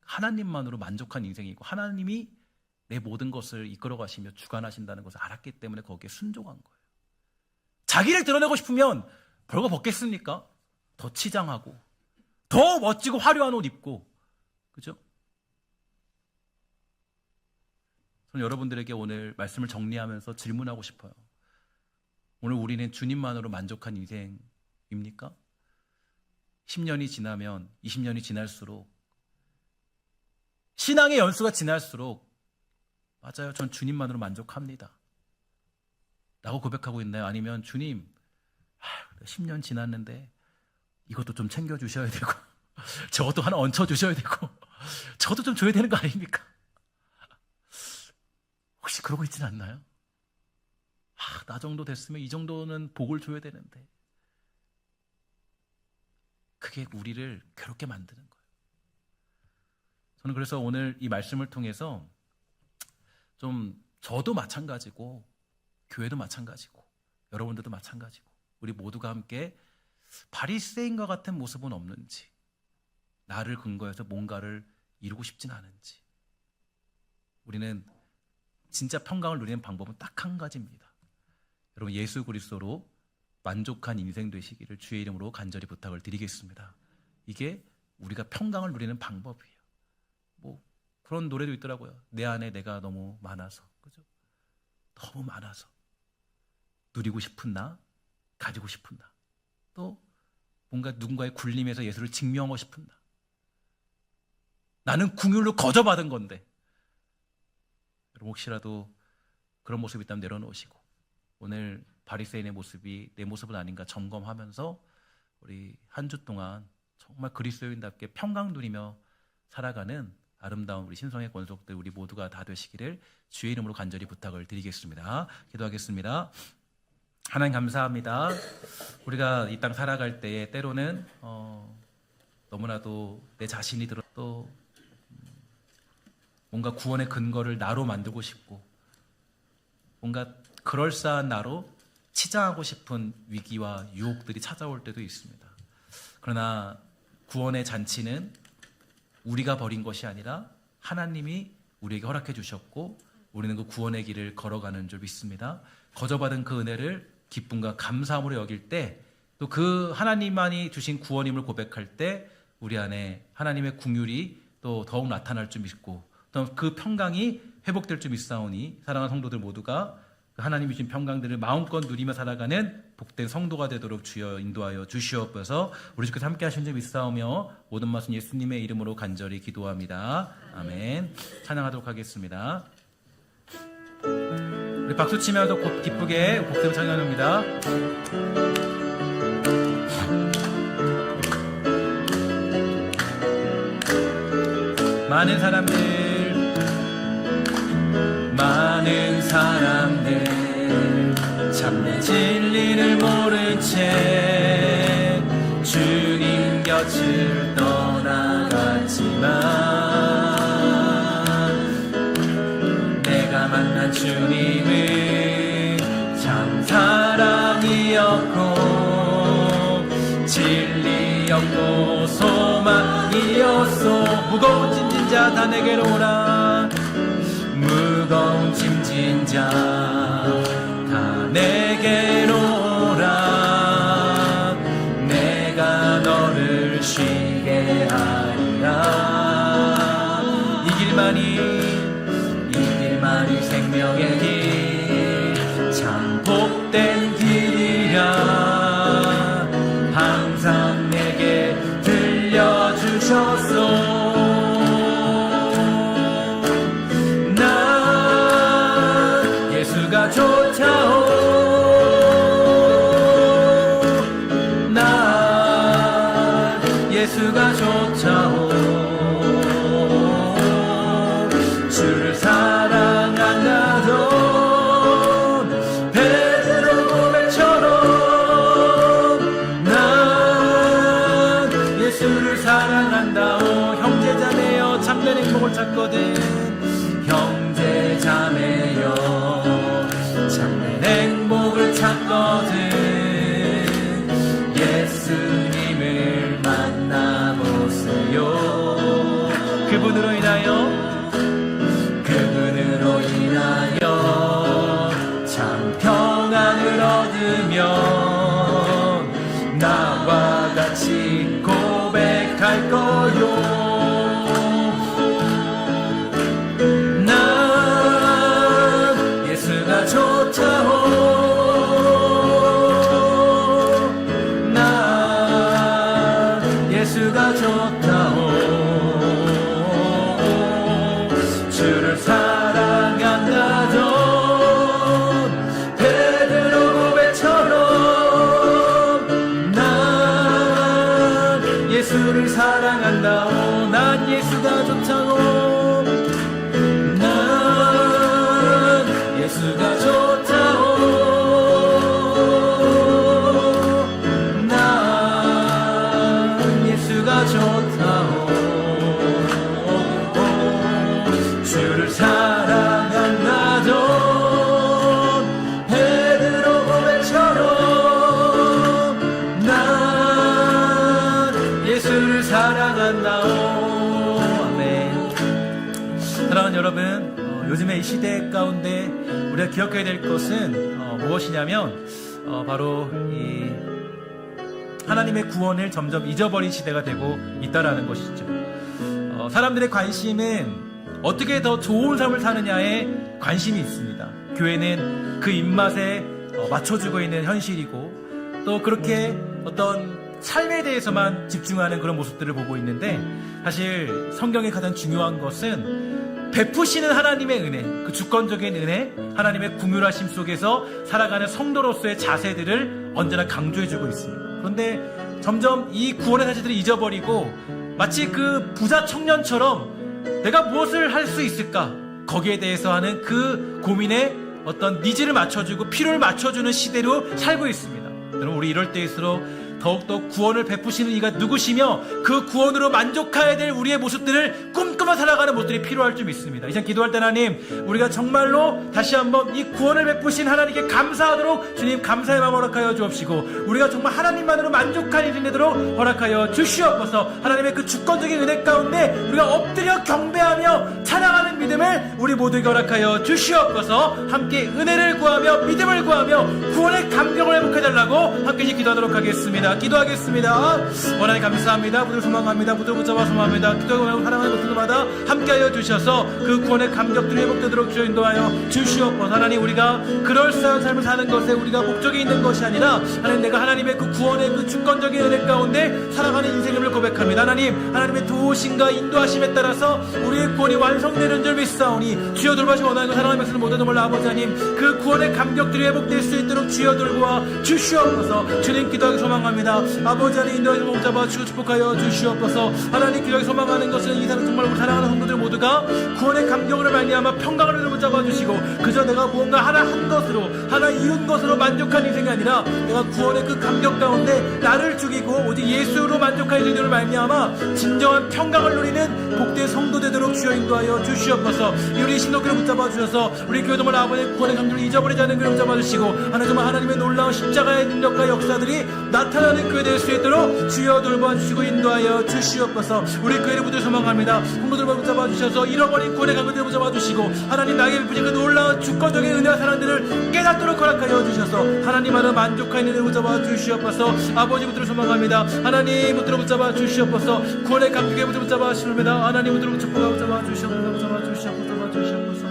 하나님만으로 만족한 인생이고 하나님이 내 모든 것을 이끌어 가시며 주관하신다는 것을 알았기 때문에 거기에 순종한 거예요. 자기를 드러내고 싶으면 벌거벗겠습니까? 더 치장하고 더 멋지고 화려한 옷 입고, 그죠? 저는 여러분들에게 오늘 말씀을 정리하면서 질문하고 싶어요. 오늘 우리는 주님만으로 만족한 인생입니까? 10년이 지나면 20년이 지날수록 신앙의 연수가 지날수록 맞아요. 전 주님만으로 만족합니다. 라고 고백하고 있나요? 아니면 주님 10년 지났는데 이것도 좀 챙겨주셔야 되고 저것도 하나 얹혀주셔야 되고 저것도 좀 줘야 되는 거 아닙니까? 혹시 그러고 있진 않나요? 나 정도 됐으면 이 정도는 복을 줘야 되는데 그게 우리를 괴롭게 만드는 거예요. 저는 그래서 오늘 이 말씀을 통해서 좀 저도 마찬가지고 교회도 마찬가지고 여러분들도 마찬가지고 우리 모두가 함께 바리새인과 같은 모습은 없는지 나를 근거해서 뭔가를 이루고 싶진 않은지 우리는 진짜 평강을 누리는 방법은 딱 한 가지입니다. 여러분 예수 그리스도로 만족한 인생 되시기를 주의 이름으로 간절히 부탁을 드리겠습니다. 이게 우리가 평강을 누리는 방법이에요. 뭐 그런 노래도 있더라고요. 내 안에 내가 너무 많아서, 그죠? 너무 많아서 누리고 싶은 나, 가지고 싶은 나, 또 뭔가 누군가의 굴림에서 예수를 증명하고 싶은 나. 나는 궁율로 거저받은 건데. 여러분 혹시라도 그런 모습이 있다면 내려놓으시고 오늘 바리새인의 모습이 내 모습은 아닌가 점검하면서 우리 한 주 동안 정말 그리스도인답게 평강 누리며 살아가는 아름다운 우리 신성의 권속들 우리 모두가 다 되시기를 주의 이름으로 간절히 부탁을 드리겠습니다. 기도하겠습니다. 하나님 감사합니다. 우리가 이 땅 살아갈 때에 때로는 너무나도 내 자신이 들어 또 뭔가 구원의 근거를 나로 만들고 싶고 뭔가 그럴싸한 나로 치장하고 싶은 위기와 유혹들이 찾아올 때도 있습니다. 그러나 구원의 잔치는 우리가 벌인 것이 아니라 하나님이 우리에게 허락해 주셨고 우리는 그 구원의 길을 걸어가는 줄 믿습니다. 거저받은 그 은혜를 기쁨과 감사함으로 여길 때 또 그 하나님만이 주신 구원임을 고백할 때 우리 안에 하나님의 긍휼이 또 더욱 나타날 줄 믿고 또 그 평강이 회복될 줄 믿사오니 사랑하는 성도들 모두가 그 하나님이 주신 평강들을 마음껏 누리며 살아가는 복된 성도가 되도록 주여 인도하여 주시옵소서. 우리 주께서 함께 하신 줄 믿사오며 모든 말씀 예수님의 이름으로 간절히 기도합니다. 아멘. 찬양하도록 하겠습니다. 우리 박수 치면서 기쁘게 복된 찬양합니다. 많은 사람들 참된 진리를 모른 채 주님 곁을 떠나갔지만 내가 만난 주님은 참 사랑이었고 진리였고 소망이었소. 무거운 짐진 자 다 내게로 오라. 무거운 짐진 자 다 내게로 오라. 내가 너를 쉬게 하리라. 이 길만이 생명의 길 참 복된 길이라 항상 내게 들려주셨소. 예수가 좋자오. 나 예수가 좋자오. 주를 사랑한다던 베드로 고백처럼 난 예수를 사랑한다오. 형제자매여 참된 행복을 찾거든. 형제자매여 참된 행복을 찾거든. 예수님을 만나보세요. 그분으로 인하여 참 평안을 얻으며 나와 같이 고백할 거요. 예수가 좋다오. 주를 사랑한다던 베드로 고백처럼 난 예수를 사랑한다오. 난 예수가 좋다오. 난 예수가 좋다오. 좋다오. 주를 사랑한다던 베드로 고백처럼 난 예수를 사랑한다오. 아멘. 사랑하는 여러분, 요즘에 이 시대 가운데 우리가 기억해야 될 것은 무엇이냐면 바로 이 하나님의 구원을 점점 잊어버린 시대가 되고 있다라는 것이죠. 사람들의 관심은 어떻게 더 좋은 삶을 사느냐에 관심이 있습니다. 교회는 그 입맛에 맞춰주고 있는 현실이고 또 그렇게 어떤 삶에 대해서만 집중하는 그런 모습들을 보고 있는데, 사실 성경의 가장 중요한 것은 베푸시는 하나님의 은혜, 그 주권적인 은혜, 하나님의 긍휼하심 속에서 살아가는 성도로서의 자세들을 언제나 강조해주고 있습니다. 그런데 점점 이 구원의 사실들을 잊어버리고 마치 그 부자 청년처럼 내가 무엇을 할 수 있을까, 거기에 대해서 하는 그 고민에 어떤 니즈를 맞춰주고 필요를 맞춰주는 시대로 살고 있습니다. 여러분, 우리 이럴 때일수록 더욱더 구원을 베푸시는 이가 누구시며 그 구원으로 만족해야 될 우리의 모습들을 꿈꾸며 살아가는 모습들이 필요할 줄 믿습니다. 이제 기도할 때 하나님, 우리가 정말로 다시 한번 이 구원을 베푸신 하나님께 감사하도록 주님 감사의 마음 허락하여 주옵시고, 우리가 정말 하나님만으로 만족한 일이 되도록 허락하여 주시옵소서. 하나님의 그 주권적인 은혜 가운데 우리가 엎드려 경배하며 찬양하는 믿음을 우리 모두에게 허락하여 주시옵소서. 함께 은혜를 구하며 믿음을 구하며 구원의 감격을 회복해달라고 함께 기도하도록 하겠습니다. 기도하겠습니다. 원하님 감사합니다. 부들 소망합니다. 부들 붙잡아 소망합니다. 기도하고 사랑하는 것들마다 함께하여 주셔서 그 구원의 감격들이 회복되도록 주여 인도하여 주시옵소서. 하나님, 우리가 그럴싸한 삶을 사는 것에 우리가 목적이 있는 것이 아니라 하나님, 내가 하나님의 그 구원의 그 주권적인 은혜 가운데 살아가는 인생임을 고백합니다. 하나님의 도우심과 인도하심에 따라서 우리의 구원이 완성되는 줄 믿사오니 주여 돌보시고 원하는 사랑하는 백성들 모두 몰라 아버지 하나님, 그 구원의 감격들이 회복될 수 있도록 주여 돌보아 주시옵소서. 주님 기도하기 소망합니다. 아버지 하나님, 인도하여 목 잡아 주시고 축복하여 주시옵소서. 하나님, 기도하기 소망하는 것은 이 사람 정말 우리 사랑하는 성도들 모두가 구원의 감격으로 말미암아 평강을 붙잡아 주시고, 그저 내가 무언가 하나 한 것으로, 하나 이룬 것으로 만족한 인생이 아니라 내가 구원의 그 감격 가운데 나를 죽이고 오직 예수로 만족한 인생으로 말미암아 진정한 평강을 누리는 복된 성도 되도록 주여 인도하여 주시옵소서. 우리 신도교를 붙잡아 주셔서 우리 교회도만 아버지의 구원의 감격을 잊어버리지 않는 교회를 붙잡아 주시고, 하나님 정말 하나님의 놀라운 십자가의 능력과 역사들이 나타나는 교회 될 수 있도록 주여 돌봐 주시고 인도하여 주시옵소서. 우리 교회를 붙들 소망합니다. 성도들만 붙잡아 주셔서 잃어버린 구원의 감격들을 붙잡아 주시고, 하나님 나에게 베푸신 그 놀라운 주권적인 은혜와 사랑들을 깨닫도록 허락하여 주셔서 하나님 안에 만족하는 은혜를 붙잡아 주시옵소서. 아버지 붙들어 소망합니다. 하나님 붙들어 붙잡아 주시옵소서. 구원의 감격에 붙잡아 주시옵소서. 하나님 붙들어 붙잡아 주시옵소서. 붙잡아 주시옵소서.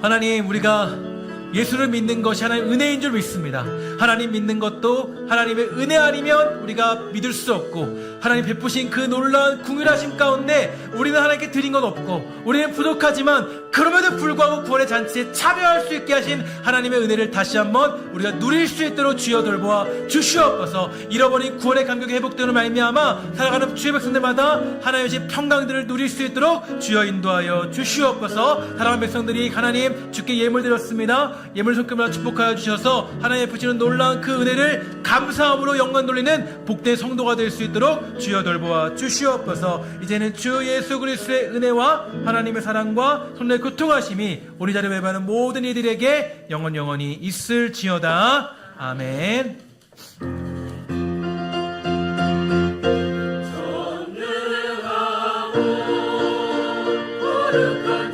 하나님, 우리가 예수를 믿는 것이 하나님의 은혜인 줄 믿습니다. 하나님 믿는 것도 하나님의 은혜 아니면 우리가 믿을 수 없고, 하나님 베푸신 그 놀라운 긍휼하심 가운데 우리는 하나님께 드린 건 없고, 우리는 부족하지만 그럼에도 불구하고 구원의 잔치에 참여할 수 있게 하신 하나님의 은혜를 다시 한번 우리가 누릴 수 있도록 주여 돌보아 주시옵소서. 잃어버린 구원의 감격이 회복되는 말미암아 살아가는 주의 백성들마다 하나님의 평강들을 누릴 수 있도록 주여 인도하여 주시옵소서. 사랑하는 백성들이 하나님 주께 예물 드렸습니다. 예물 손금으로 축복하여 주셔서 하나님의 베푸시는 놀라운 그 은혜를 감사함으로 영광 돌리는 복된 성도가 될 수 있도록 주여 돌보아 주시옵소서. 이제는 주 예수 그리스도의 은혜와 하나님의 사랑과 손의 교통하심이 우리 자리에 매ભા는 모든 이들에게 영원히 있을지어다. 아멘. 전능하고 거룩한